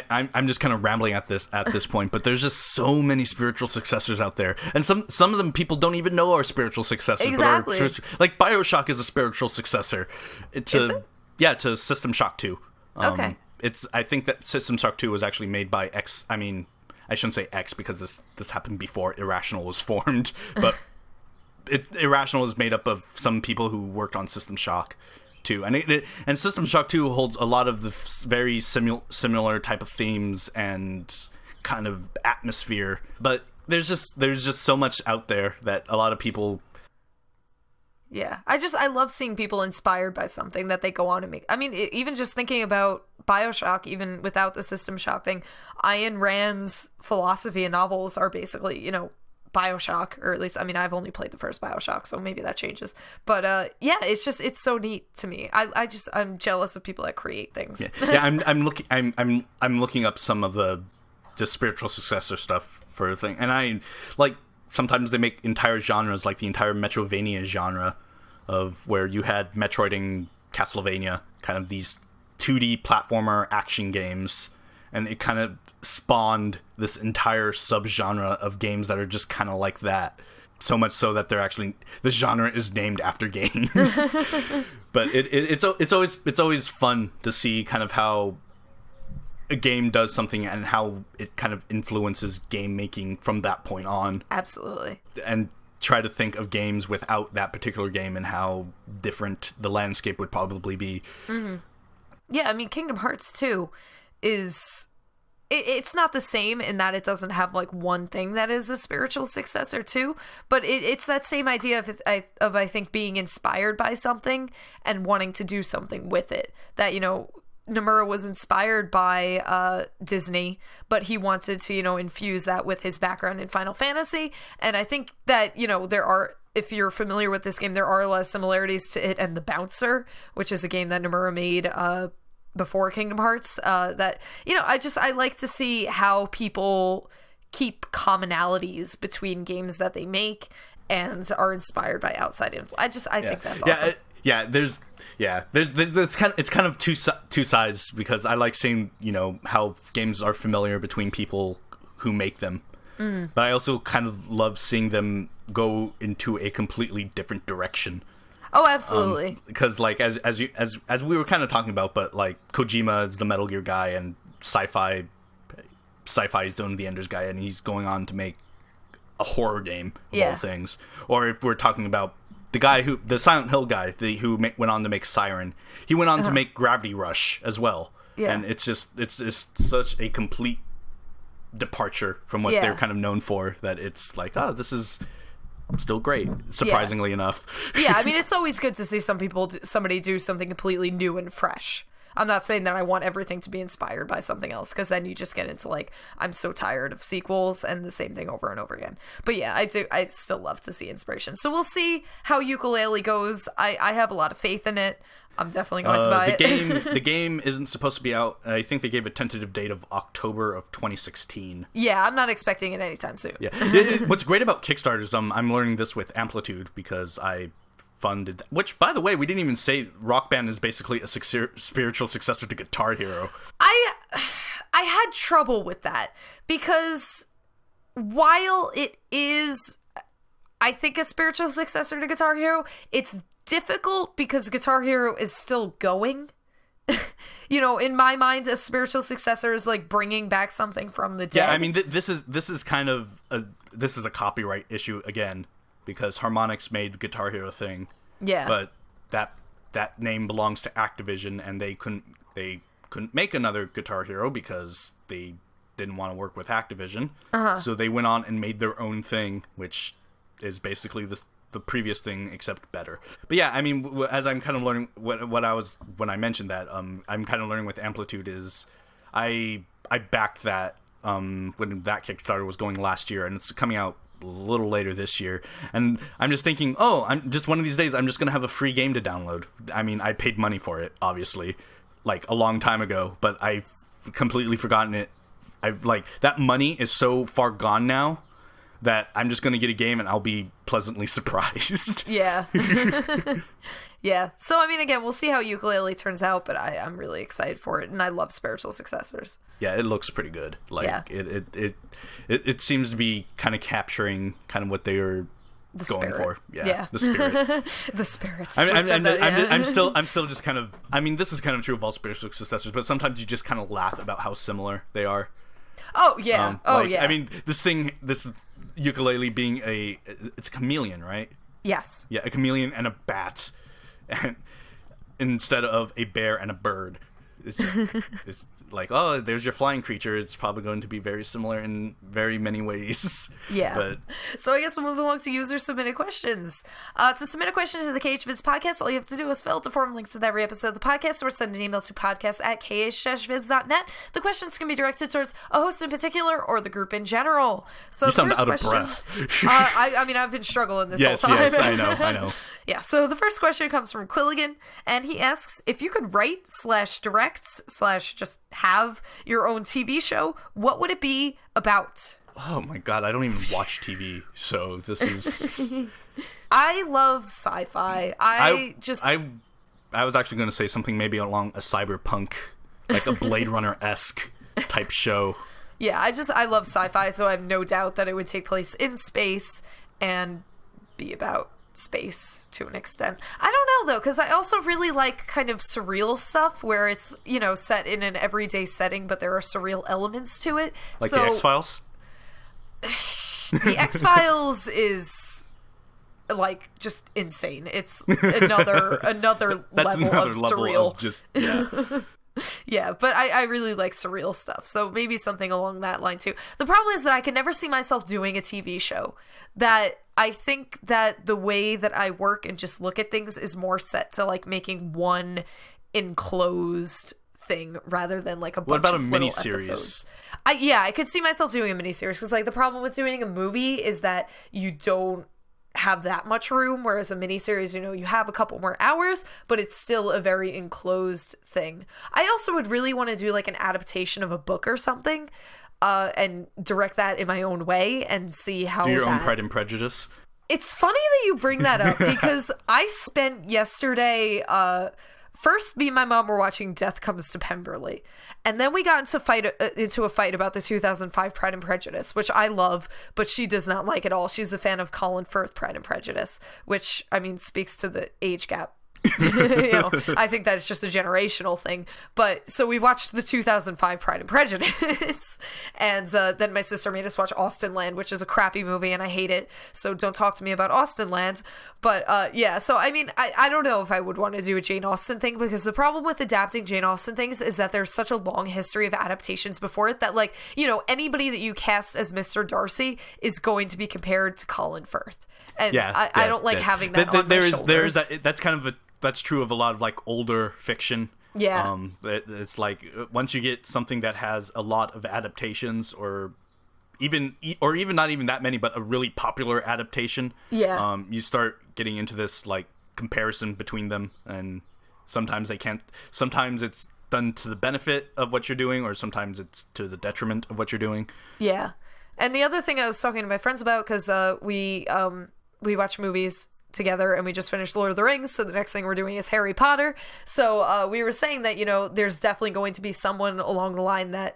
I'm just kind of rambling at this point, but there's just so many spiritual successors out there, and some of them people don't even know are spiritual successors. Exactly. But like BioShock is a spiritual successor to Is it? Yeah, to System Shock 2. Okay. I think that System Shock 2 was actually made by X. I mean, I shouldn't say X because this happened before Irrational was formed, but Irrational is made up of some people who worked on System Shock 2, and System Shock 2 holds a lot of the very similar type of themes and kind of atmosphere, but there's just so much out there that a lot of people. Yeah, I love seeing people inspired by something that they go on to make. I mean, even just thinking about BioShock, even without the System Shock thing, Ayn Rand's philosophy and novels are basically, BioShock, or at least, I mean, I've only played the first BioShock, so maybe that changes. But yeah, it's so neat to me. I'm jealous of people that create things. Yeah, I'm looking up some of the spiritual successor stuff for the thing, and I like sometimes they make entire genres, like the entire Metroidvania genre, of where you had Metroid and Castlevania, kind of these 2D platformer action games, and it kind of spawned this entire subgenre of games that are just kind of like that. so much so that the genre is named after games. But it's always fun to see kind of how a game does something and how it kind of influences game making from that point on. Absolutely. And try to think of games without that particular game and how different the landscape would probably be. Mm-hmm. Yeah, I mean, Kingdom Hearts 2 is... It's not the same in that it doesn't have like one thing that is a spiritual successor too, but it's that same idea of I think being inspired by something and wanting to do something with it. That, you know, Nomura was inspired by Disney, but he wanted to, you know, infuse that with his background in Final Fantasy. And I think that, you know, if you're familiar with this game, there are a lot of similarities to it and The Bouncer, which is a game that Nomura made before Kingdom Hearts. That, you know, I like to see how people keep commonalities between games that they make and are inspired by outside influence. I think that's awesome. It's kind of two sides, because I like seeing, you know, how games are familiar between people who make them. But I also kind of love seeing them go into a completely different direction. Oh, absolutely. Because like as we were kind of talking about, but like Kojima is the Metal Gear guy, and Sci-Fi is doing the Enders guy, and he's going on to make a horror game of all things. Or if we're talking about the Silent Hill guy, who went on to make Siren, he went on to make Gravity Rush as well. Yeah. And it's just such a complete departure from what they're kind of known for, that it's like, oh, this is still great, surprisingly enough. Yeah, I mean, it's always good to see somebody do something completely new and fresh. I'm not saying that I want everything to be inspired by something else, because then you just get into like, I'm so tired of sequels and the same thing over and over again. But yeah, I still love to see inspiration. So we'll see how Yooka-Laylee goes. I have a lot of faith in it. I'm definitely going to buy it. The game isn't supposed to be out. I think they gave a tentative date of October of 2016. Yeah, I'm not expecting it anytime soon. Yeah. What's great about Kickstarters, I'm learning this with Amplitude, because I funded, which, by the way, we didn't even say Rock Band is basically a spiritual successor to Guitar Hero. I had trouble with that, because while it is, I think, a spiritual successor to Guitar Hero, it's difficult because Guitar Hero is still going. You know, in my mind, a spiritual successor is like bringing back something from the dead. Yeah, I mean, this is kind of this is a copyright issue again, because Harmonix made the Guitar Hero thing. Yeah. But that name belongs to Activision, and they couldn't make another Guitar Hero because they didn't want to work with Activision. So they went on and made their own thing, which is basically the previous thing except better. But yeah, I mean, as I'm kind of learning when I mentioned that, I'm kind of learning with Amplitude is I backed that when that Kickstarter was going last year, and it's coming out a little later this year, and I'm just thinking, I'm just one of these days I'm just gonna have a free game to download. I mean, I paid money for it, obviously, like a long time ago, but I've completely forgotten it. I've like, that money is so far gone now that I'm just going to get a game and I'll be pleasantly surprised. Yeah. Yeah. So, I mean, again, we'll see how Yooka-Laylee turns out, but I'm really excited for it, and I love spiritual successors. Yeah, it looks pretty good. Like, it seems to be kind of capturing kind of what they were going for. Yeah. The spirit. The spirits. I'm still just kind of, I mean, this is kind of true of all spiritual successors, but sometimes you just kind of laugh about how similar they are. Oh, yeah. I mean, this Yooka-Laylee being it's a chameleon, right? Yes. Yeah, a chameleon and a bat, and instead of a bear and a bird. It's just, it's like, oh, there's your flying creature. It's probably going to be very similar in very many ways. Yeah. But so I guess we'll move along to user-submitted questions. To submit a question to the KH-Vids podcast, all you have to do is fill out the form links with every episode of the podcast, or send an email to podcast@KH-Vids.net. The questions can be directed towards a host in particular or the group in general. So you sound out of breath. I mean, I've been struggling this whole time. Yes, I know. Yeah, so the first question comes from Quilligan, and he asks, if you could write / direct / just have your own TV show, what would it be about? Oh my god, I don't even watch TV, so this is... I love sci-fi. I was actually going to say something maybe along a cyberpunk, like a Blade Runner-esque type show. Yeah, I love sci-fi, so I have no doubt that it would take place in space, and be about space to an extent. I don't know though, because I also really like kind of surreal stuff where it's, you know, set in an everyday setting, but there are surreal elements to it. Like the X-Files? The X-Files is like just insane. It's another level of surreal. Of just, yeah. Yeah, but I really like surreal stuff, so maybe something along that line too. The problem is that I can never see myself doing a TV show. That I think that the way that I work and just look at things is more set to like making one enclosed thing rather than like a bunch about of a little miniseries? episodes. I could see myself doing a miniseries because like the problem with doing a movie is that you don't have that much room, whereas a miniseries, you know, you have a couple more hours, but it's still a very enclosed thing. I also would really want to do like an adaptation of a book or something, and direct that in my own way and see how do your own Pride and Prejudice. It's funny that you bring that up because I spent yesterday, first me and my mom were watching Death Comes to Pemberley, and then we got into a fight about the 2005 Pride and Prejudice, which I love, but she does not like at all. She's a fan of Colin Firth Pride and Prejudice, which, I mean, speaks to the age gap. You know, I think that's just a generational thing. But so we watched the 2005 Pride and Prejudice, and then my sister made us watch Austen Land, which is a crappy movie, and I hate it. So don't talk to me about Austen Land. But yeah, so I mean, I don't know if I would want to do a Jane Austen thing, because the problem with adapting Jane Austen things is that there's such a long history of adaptations before it that, like, you know, anybody that you cast as Mr. Darcy is going to be compared to Colin Firth. And I don't like having that on my shoulders. That's kind of that's true of a lot of like older fiction. Yeah. It's like once you get something that has a lot of adaptations, or even not even that many, but a really popular adaptation. Yeah. You start getting into this like comparison between them, and sometimes they can't. Sometimes it's done to the benefit of what you're doing, or sometimes it's to the detriment of what you're doing. Yeah. And the other thing I was talking to my friends about, because we watch movies together and we just finished Lord of the Rings, so the next thing we're doing is Harry Potter. So we were saying that, you know, there's definitely going to be someone along the line that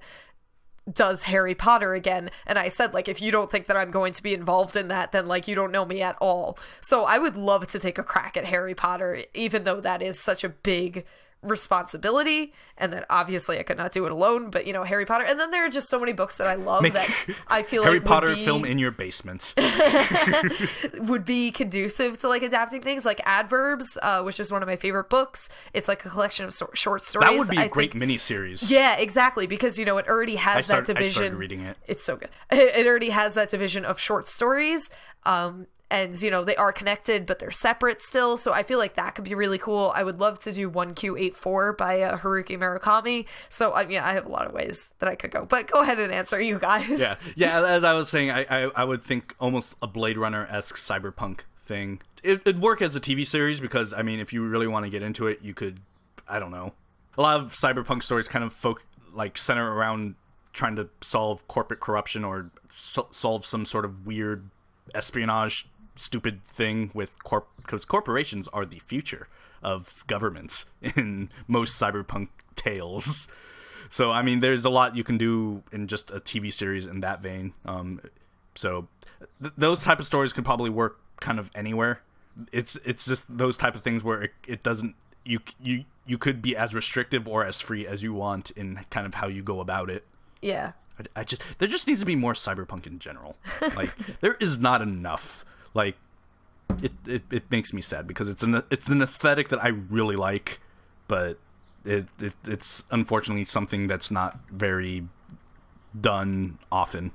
does Harry Potter again, and I said, like, if you don't think that I'm going to be involved in that, then like you don't know me at all. So I would love to take a crack at Harry Potter, even though that is such a big responsibility, and that obviously I could not do it alone, but you know, Harry Potter, and then there are just so many books that I love that I feel Harry like Potter film in your basement would be conducive to like adapting things like Adverbs, which is one of my favorite books. It's like a collection of short stories. That would be a great miniseries. Yeah, exactly, because you know, it already has that division. I started reading it. It's so good. It already has that division of short stories. And, you know, they are connected, but they're separate still. So I feel like that could be really cool. I would love to do 1Q84 by Haruki Murakami. So, I mean, I have a lot of ways that I could go. But go ahead and answer, you guys. Yeah. As I was saying, I would think almost a Blade Runner-esque cyberpunk thing. It'd work as a TV series because, I mean, if you really want to get into it, you could, I don't know. A lot of cyberpunk stories kind of center around trying to solve corporate corruption or solve some sort of weird espionage stupid thing with because corporations are the future of governments in most cyberpunk tales. So I mean, there's a lot you can do in just a TV series in that vein. So those type of stories could probably work kind of anywhere. It's just those type of things where it doesn't, you could be as restrictive or as free as you want in kind of how you go about it. Yeah. There just needs to be more cyberpunk in general. Like there is not enough. Like it makes me sad because it's an aesthetic that I really like, but it's unfortunately something that's not very done often.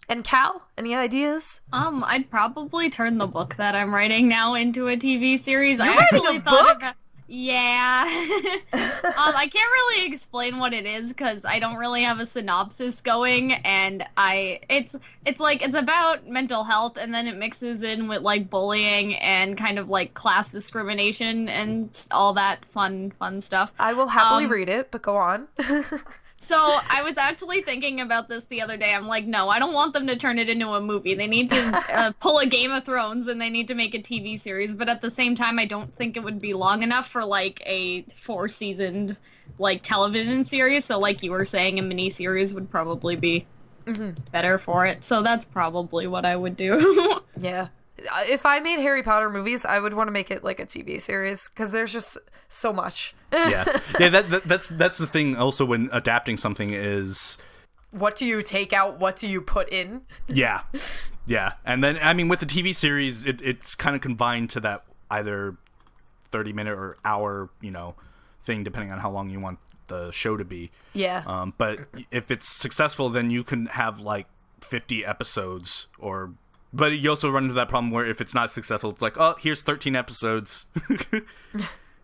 And Cal, any ideas? I'd probably turn the book that I'm writing now into a TV series. You're writing a book? Yeah. I can't really explain what it is because I don't really have a synopsis going, and it's about mental health, and then it mixes in with like bullying and kind of like class discrimination and all that fun stuff. I will happily read it, but go on. So I was actually thinking about this the other day. I'm like, no, I don't want them to turn it into a movie. They need to pull a Game of Thrones and they need to make a TV series. But at the same time, I don't think it would be long enough for like a 4-seasoned like television series. So like you were saying, a miniseries would probably be better for it. So that's probably what I would do. Yeah. if I made Harry Potter movies, I would want to make it like a TV series because there's just so much. Yeah. That's the thing. Also, when adapting something is, what do you take out? What do you put in? Yeah. And then I mean, with the TV series, it's kind of confined to that either 30-minute or hour, thing, depending on how long you want the show to be. Yeah. But if it's successful, then you can have like 50 episodes but you also run into that problem where if it's not successful, it's like, oh, here's 13 episodes.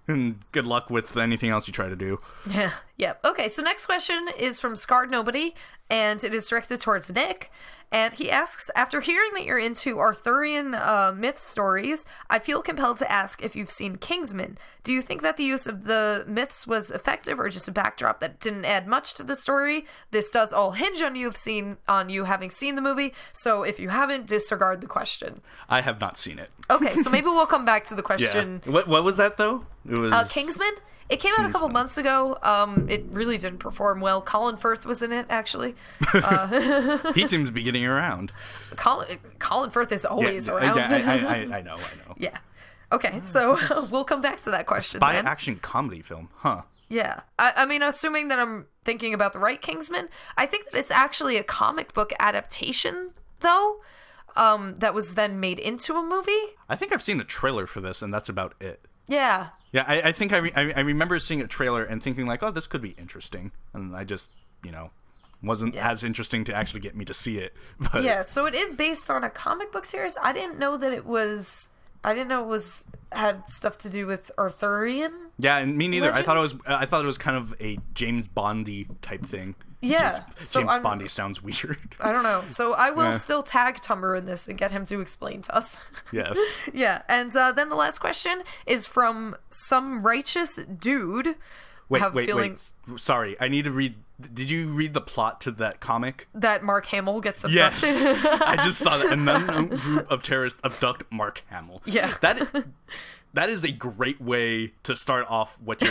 And good luck with anything else you try to do. Yeah. Yep. Okay, so next question is from Scarred Nobody, and it is directed towards Nick. And he asks, after hearing that you're into Arthurian myth stories, I feel compelled to ask if you've seen Kingsman. Do you think that the use of the myths was effective or just a backdrop that didn't add much to the story? This does all hinge on you having seen the movie, so if you haven't, disregard the question. I have not seen it. Okay, so maybe we'll come back to the question. Yeah. What was that, though? It was Kingsman? It came out a couple months ago. It really didn't perform well. Colin Firth was in it, actually. He seems to be getting around. Colin Firth is always around. Yeah, I know. Yeah. Okay, so we'll come back to that question. Spy action comedy film, huh? Yeah. I mean, assuming that I'm thinking about the right Kingsman, I think that it's actually a comic book adaptation, though, that was then made into a movie. I think I've seen a trailer for this, and that's about it. Yeah. Yeah, I think I remember seeing a trailer and thinking like, oh, this could be interesting. And I just, wasn't as interesting to actually get me to see it. But... Yeah, so it is based on a comic book series. I didn't know it had stuff to do with Arthurian. Yeah, and me neither. Legends? I thought it was kind of a James Bondy type thing. Yeah. James Bondy sounds weird. I don't know. So I will still tag Tumber in this and get him to explain to us. Yes. Yeah. And then the last question is from some righteous dude. Wait. Sorry. I need to read. Did you read the plot to that comic? That Mark Hamill gets abducted? Yes. I just saw that. An unknown group of terrorists abduct Mark Hamill. Yeah. That is a great way to start off what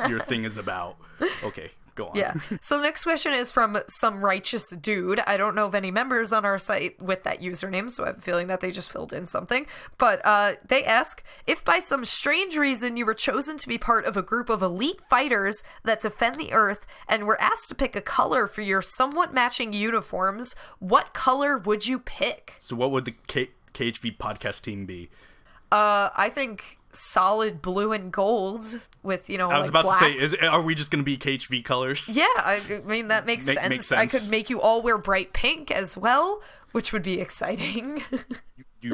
your thing is about. Okay. Go on. Yeah. So the next question is from some righteous dude. I don't know of any members on our site with that username, so I have a feeling that they just filled in something. But they ask, if by some strange reason you were chosen to be part of a group of elite fighters that defend the Earth and were asked to pick a color for your somewhat matching uniforms, what color would you pick? So what would the KH-Vid podcast team be? I think solid blue and gold with, I was about black. to say, are we just going to be KH-Vid colors? Yeah, I mean, that makes sense. Makes sense. I could make you all wear bright pink as well, which would be exciting.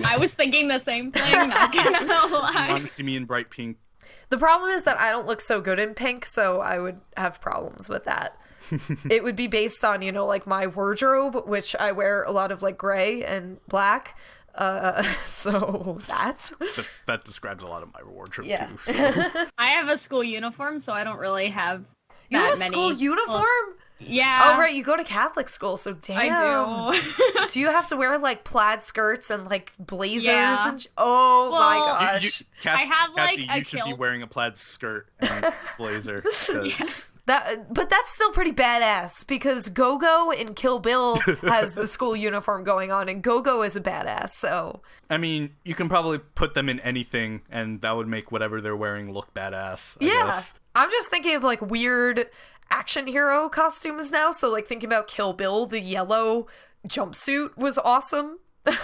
I was thinking the same thing, not gonna lie. You want to see me in bright pink? The problem is that I don't look so good in pink, so I would have problems with that. It would be based on, my wardrobe, which I wear a lot of, gray and black. So that describes a lot of my wardrobe too. So. I have a school uniform, so I don't really have You have that a school uniform? Yeah. Oh, right, you go to Catholic school, so damn. I do. Do you have to wear, plaid skirts and, blazers? Yeah. And oh, Well, my gosh. I have, Cassie, a you should be kilt. wearing a plaid skirt and blazer. But that's still pretty badass, because Go-Go in Kill Bill has the school uniform going on, and Go-Go is a badass, so... I mean, you can probably put them in anything, and that would make whatever they're wearing look badass, I guess. I'm just thinking of, weird action hero costumes now, so, thinking about Kill Bill, the yellow jumpsuit was awesome.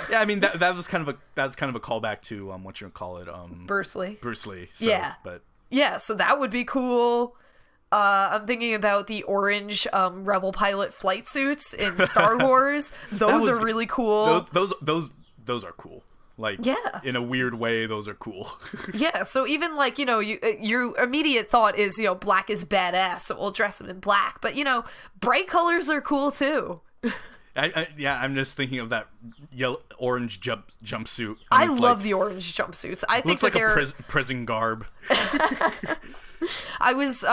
Yeah, I mean, that was kind of a callback to, what you call it, Bruce Lee. Bruce Lee. So, Yeah. But... Yeah, so that would be cool. I'm thinking about the orange Rebel pilot flight suits in Star Wars. Those are really cool. Those are cool. In a weird way, those are cool. Yeah, so even your immediate thought is, black is badass, so we'll dress them in black. But, bright colors are cool too. I'm just thinking of that orange jumpsuit. I love the orange jumpsuits. I think looks like a prison garb. I was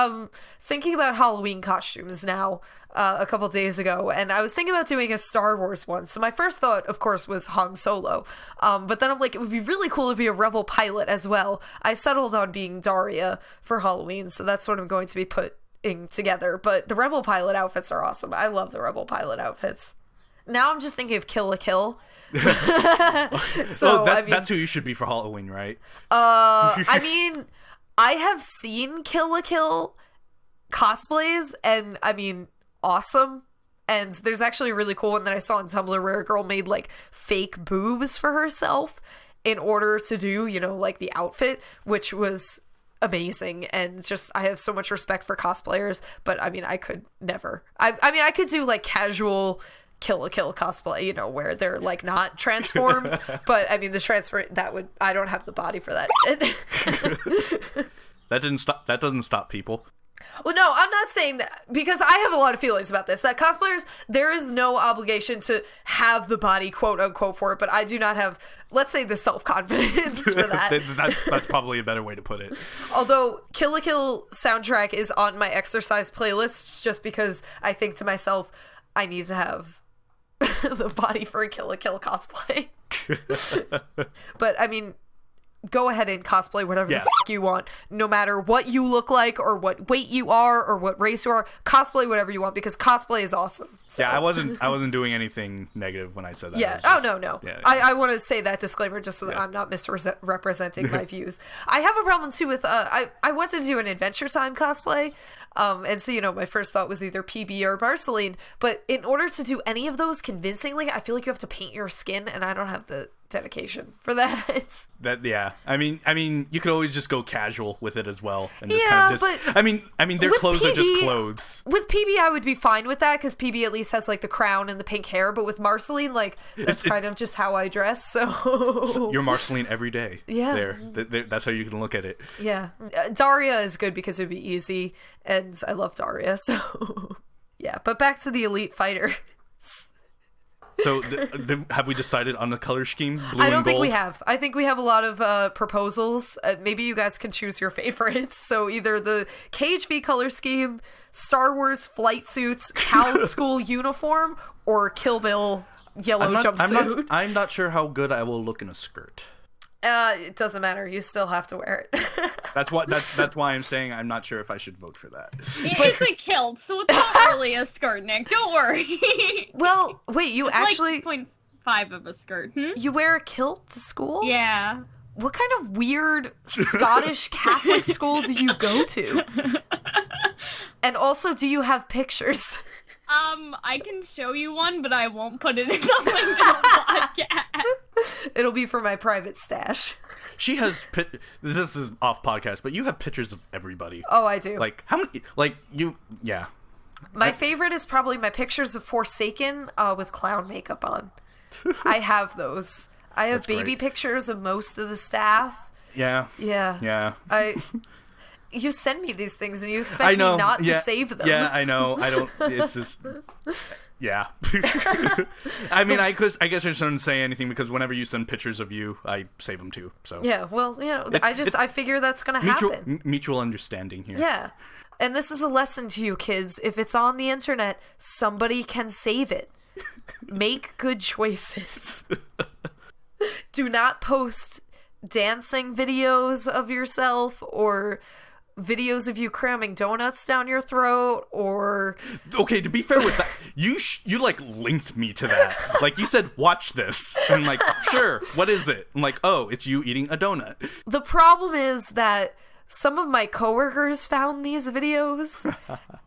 thinking about Halloween costumes now a couple days ago, and I was thinking about doing a Star Wars one. So my first thought, of course, was Han Solo. But then I'm like, it would be really cool to be a Rebel pilot as well. I settled on being Daria for Halloween, so that's what I'm going to be putting together. But the Rebel pilot outfits are awesome. I love the Rebel pilot outfits. now I'm just thinking of Kill la Kill. So that's who you should be for Halloween, right? I mean, I have seen Kill la Kill cosplays, and I mean, awesome. And there's actually a really cool one that I saw on Tumblr where a girl made like fake boobs for herself in order to do, you know, like the outfit, which was amazing. And just, I have so much respect for cosplayers, but I mean, I could never. I mean, I could do like casual Kill la Kill cosplay, you know, where they're like not transformed, but I mean, I don't have the body for that. That doesn't stop people. Well, no, I'm not saying that, because I have a lot of feelings about this. That cosplayers, there is no obligation to have the body, quote unquote, for it, but I do not have, let's say, the self-confidence for that. That's probably a better way to put it. Although, Kill la Kill soundtrack is on my exercise playlist, just because I think to myself, I need to have the body for a Kill la Kill cosplay. But, I mean, go ahead and cosplay whatever the fuck you want, no matter what you look like or what weight you are or what race you are. Cosplay whatever you want, because cosplay is awesome. So. Yeah, I wasn't doing anything negative when I said that. Yeah. Just, no. Yeah. I want to say that disclaimer just so that I'm not misrepresenting my views. I have a problem too with I wanted to do an Adventure Time cosplay. And so, you know, my first thought was either PB or Marceline, but in order to do any of those convincingly, I feel like you have to paint your skin, and I don't have the dedication for that. I mean, you could always just go casual with it as well, and just kind of just. But I mean, their clothes are just clothes. With PB, I would be fine with that because PB at least has like the crown and the pink hair. But with Marceline, like that's kind of just how I dress. So you're Marceline every day. Yeah, that's how you can look at it. Yeah, Daria is good because it'd be easy, and I love Daria. So yeah, but back to the Elite Fighter. So, have we decided on the color scheme? Blue I don't and think gold? we have. I think we have a lot of proposals. Maybe you guys can choose your favorites. So, either the KH-V color scheme, Star Wars flight suits, Cal's school uniform, or Kill Bill yellow jumpsuit. I'm not sure how good I will look in a skirt. It doesn't matter. You still have to wear it. That's why I'm saying I'm not sure if I should vote for that. It's a kilt, so it's not really a skirt, Nick. Don't worry. Well, wait, you it's actually... like 0.5 of a skirt. You wear a kilt to school? Yeah. What kind of weird Scottish Catholic school do you go to? And also, do you have pictures? I can show you one, but I won't put it in the link to the podcast. It'll be for my private stash. She has this is off podcast, but you have pictures of everybody. Oh, I do. Like how many? Like you? Yeah. My favorite is probably my pictures of Forsaken with clown makeup on. I have those. I have baby pictures of most of the staff. Yeah. Yeah. Yeah. You send me these things and you expect me not to save them. Yeah, I know. I don't. It's just. Yeah. I mean, I guess I just don't say anything because whenever you send pictures of you, I save them too. So. Yeah. Well, you know, I figure that's gonna happen. Mutual understanding here. Yeah. And this is a lesson to you kids. If it's on the internet, somebody can save it. Make good choices. Do not post dancing videos of yourself or videos of you cramming donuts down your throat or... Okay, to be fair with that, you like linked me to that. Like you said, watch this. And I'm like, sure, what is it? I'm like, oh, it's you eating a donut. The problem is that some of my coworkers found these videos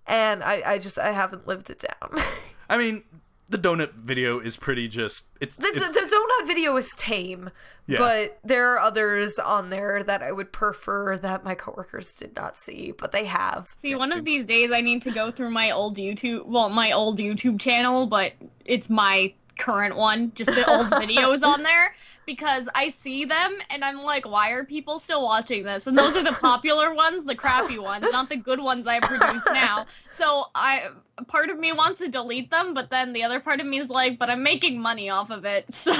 and I haven't lived it down. I mean, the donut video is pretty just... The donut video is tame, but there are others on there that I would prefer that my coworkers did not see, but they have. See, one of these days I need to go through my old YouTube channel, but it's my current one, just the old videos on there, because I see them and I'm like, why are people still watching this? And those are the popular ones, the crappy ones, not the good ones I produce now. So part of me wants to delete them, but then the other part of me is like, but I'm making money off of it. So,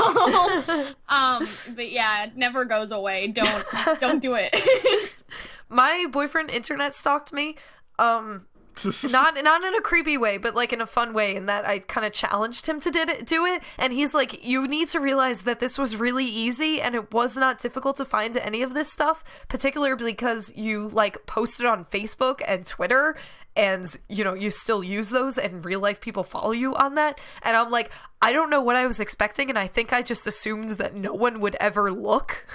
but yeah, it never goes away. Don't do it. My boyfriend internet stalked me. Not in a creepy way, but like in a fun way, in that I kind of challenged him to do it, and he's like, you need to realize that this was really easy and it was not difficult to find any of this stuff, particularly because you like posted on Facebook and Twitter, and you still use those, and in real life people follow you on that. And I'm like, I don't know what I was expecting, and I think I just assumed that no one would ever look.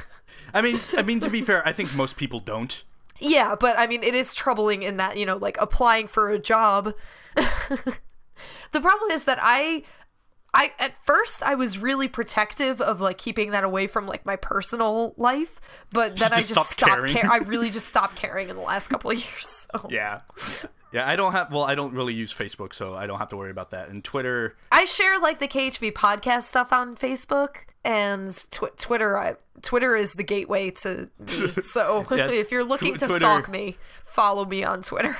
I mean, to be fair, I think most people don't. Yeah, but I mean, it is troubling in that, like applying for a job. The problem is that I at first I was really prective of like keeping that away from like my personal life, but then I just stopped caring. I really just stopped caring in the last couple of years. So. Yeah. I don't really use Facebook, so I don't have to worry about that. And Twitter, I share like the KHV podcast stuff on Facebook, and Twitter is the gateway to me. So if you're looking to stalk me, follow me on Twitter.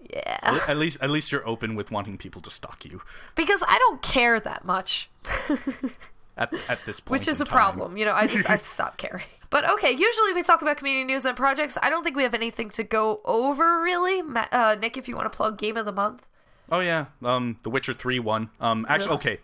Yeah. At least you're open with wanting people to stalk you. Because I don't care that much. At this point, which is a problem. I've stopped caring. But okay, usually we talk about community news and projects. I don't think we have anything to go over, really. Nick, if you want to plug Game of the Month. Oh, yeah. The Witcher 3 won. Actually, okay.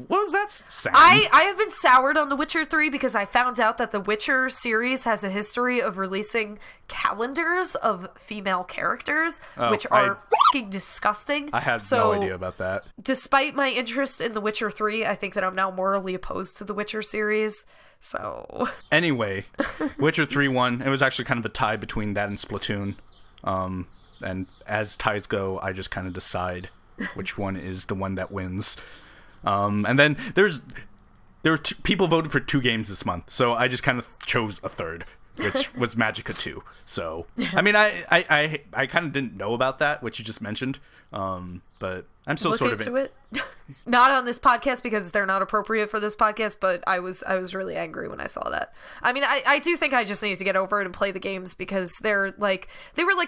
What was that sound? I have been soured on The Witcher 3 because I found out that The Witcher series has a history of releasing calendars of female characters, which are fucking disgusting. I had no idea about that. Despite my interest in The Witcher 3, I think that I'm now morally opposed to The Witcher series. So anyway, Witcher 3 won. It was actually kind of a tie between that and Splatoon. And as ties go, I just kind of decide which one is the one that wins. And then there were people voted for 2 games this month, so I just kind of chose a third, which was Magicka 2. So I mean, I kind of didn't know about that, which you just mentioned, but I'm still sort of into it. Not on this podcast because they're not appropriate for this podcast, but I was really angry when I saw that. I mean, I do think I just need to get over it and play the games because they were like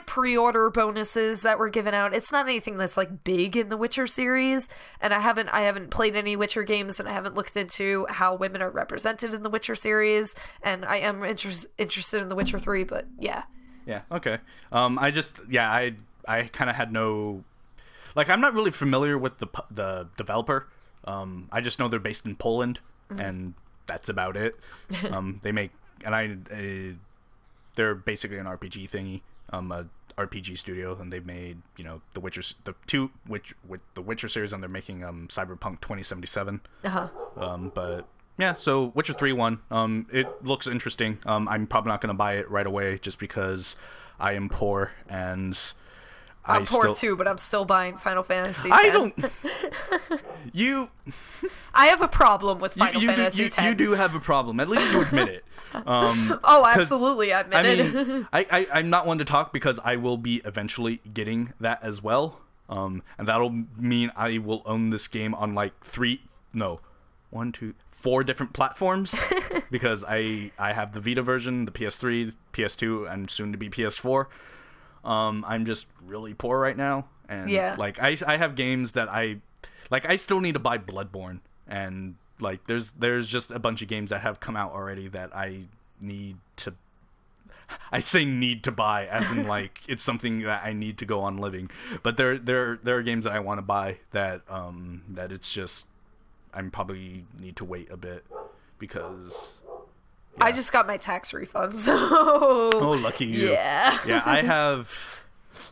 pre-order bonuses that were given out. It's not anything that's like big in the Witcher series, and I haven't played any Witcher games, and I haven't looked into how women are represented in the Witcher series, and I am interested in the Witcher 3, but yeah. Yeah, okay. I kind of had no... Like, I'm not really familiar with the developer. I just know they're based in Poland, and that's about it. They make... And they're basically an RPG thingy, a RPG studio, and they've made, The Witcher... The Witcher series, and they're making Cyberpunk 2077. Uh-huh. But... Yeah, so Witcher 3 won. It looks interesting. I'm probably not going to buy it right away just because I am poor, and... I'm poor too, but I'm still buying Final Fantasy X. I don't... I have a problem with Final Fantasy X. You do have a problem. At least you admit it. Absolutely, I admit it. I'm not one to talk because I will be eventually getting that as well. And that'll mean I will own this game on like 4 different platforms because I have the Vita version, the PS3, PS2, and soon to be PS4. I'm just really poor right now, and like I have games that I still need to buy Bloodborne, and like there's just a bunch of games that have come out already that I need to buy, as in like it's something that I need to go on living. But there are games that I want to buy that it's just I'm probably need to wait a bit because. Yeah. I just got my tax refund, so... Oh, lucky you. Yeah. Yeah, I have...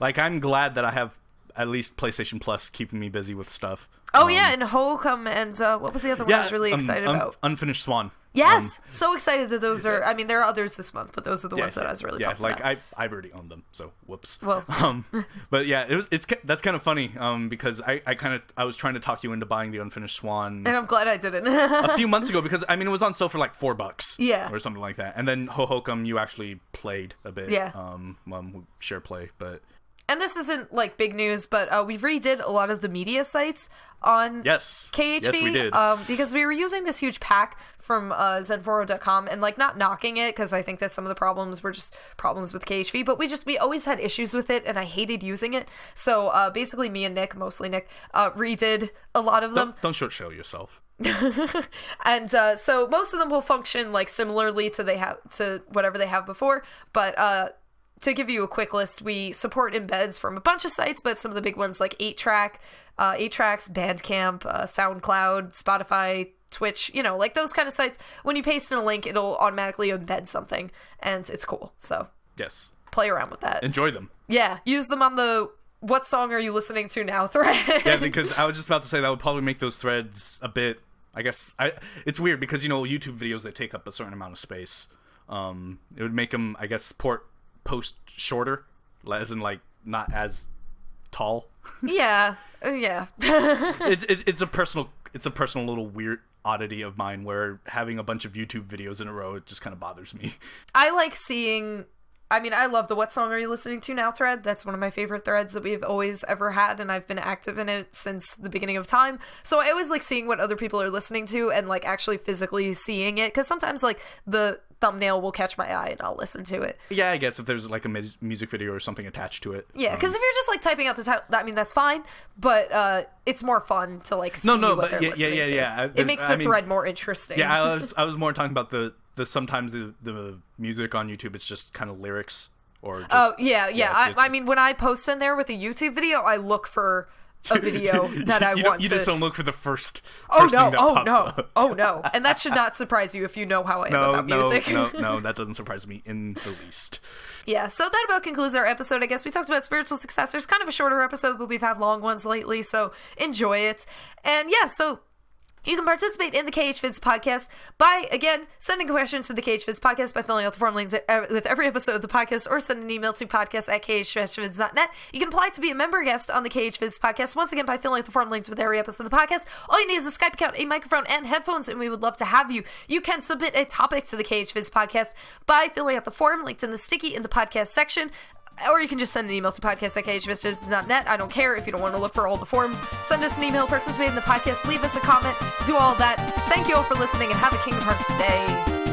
Like, I'm glad that I have at least PlayStation Plus keeping me busy with stuff. Oh, yeah, and Hokum, and what was the other one I was really excited about? Unfinished Swan. Yes! So excited that those are... I mean, there are others this month, but those are the ones that I was really pumped about. I've already owned them, so whoops. Well. But yeah, that's kind of funny, because I was trying to talk you into buying the Unfinished Swan. And I'm glad I didn't. a few months ago, because, I mean, it was on sale for like $4. Yeah. Or something like that. And then Hokum, you actually played a bit. Yeah. We share play, but... And this isn't like big news, but we redid a lot of the media sites on KHV. Yes, we did. Because we were using this huge pack from Zenforo.com, and like not knocking it because I think that some of the problems were just problems with KHV, but we always had issues with it, and I hated using it. So basically, me and Nick, mostly Nick, redid a lot of them. Don't short show yourself. And so most of them will function like similarly to whatever they have before, but to give you a quick list, we support embeds from a bunch of sites, but some of the big ones like 8-Track, 8Tracks, Bandcamp, SoundCloud, Spotify, Twitch, like those kind of sites. When you paste in a link, it'll automatically embed something, and it's cool. So yes, play around with that. Enjoy them. Yeah, use them on the "What song are you listening to now?" thread. Yeah, because I was just about to say that would probably make those threads a bit. I guess it's weird because YouTube videos that take up a certain amount of space. It would make them, I guess, post shorter, as in like not as tall. Yeah. It's a personal little weird oddity of mine where having a bunch of YouTube videos in a row, it just kind of bothers me. I like seeing. I love the "What song are you listening to now?" thread. That's one of my favorite threads that we've always ever had, and I've been active in it since the beginning of time. So I always like seeing what other people are listening to and like actually physically seeing it, because sometimes like the thumbnail will catch my eye and I'll listen to it. Yeah, I guess if there's like a music video or something attached to it. Yeah, because if you're just like typing out the title, that's fine, but it's more fun to like see what they're listening to. Yeah. It makes the thread more interesting. Yeah, I was more talking about the sometimes the music on YouTube, it's just kind of lyrics or just, I mean, when I post in there with a YouTube video, I look for a video that I want to... You just don't look for the first thing that pops up. Oh no, and that should not surprise you if you know how I am about music. No, that doesn't surprise me in the least. Yeah, so that about concludes our episode, I guess. We talked about Spiritual Successors, kind of a shorter episode, but we've had long ones lately, so enjoy it. And yeah, so... you can participate in the KH-Vids podcast by, again, sending questions to the KH-Vids podcast by filling out the form links with every episode of the podcast, or send an email to podcast@KH-Vids.net. You can apply to be a member guest on the KH-Vids podcast, once again, by filling out the form links with every episode of the podcast. All you need is a Skype account, a microphone, and headphones, and we would love to have you. You can submit a topic to the KH-Vids podcast by filling out the form linked in the sticky in the podcast section. Or you can just send an email to podcast@KH-Vids.net. I don't care if you don't want to look for all the forms. Send us an email, participate in the podcast, leave us a comment, do all that. Thank you all for listening, and have a Kingdom Hearts day.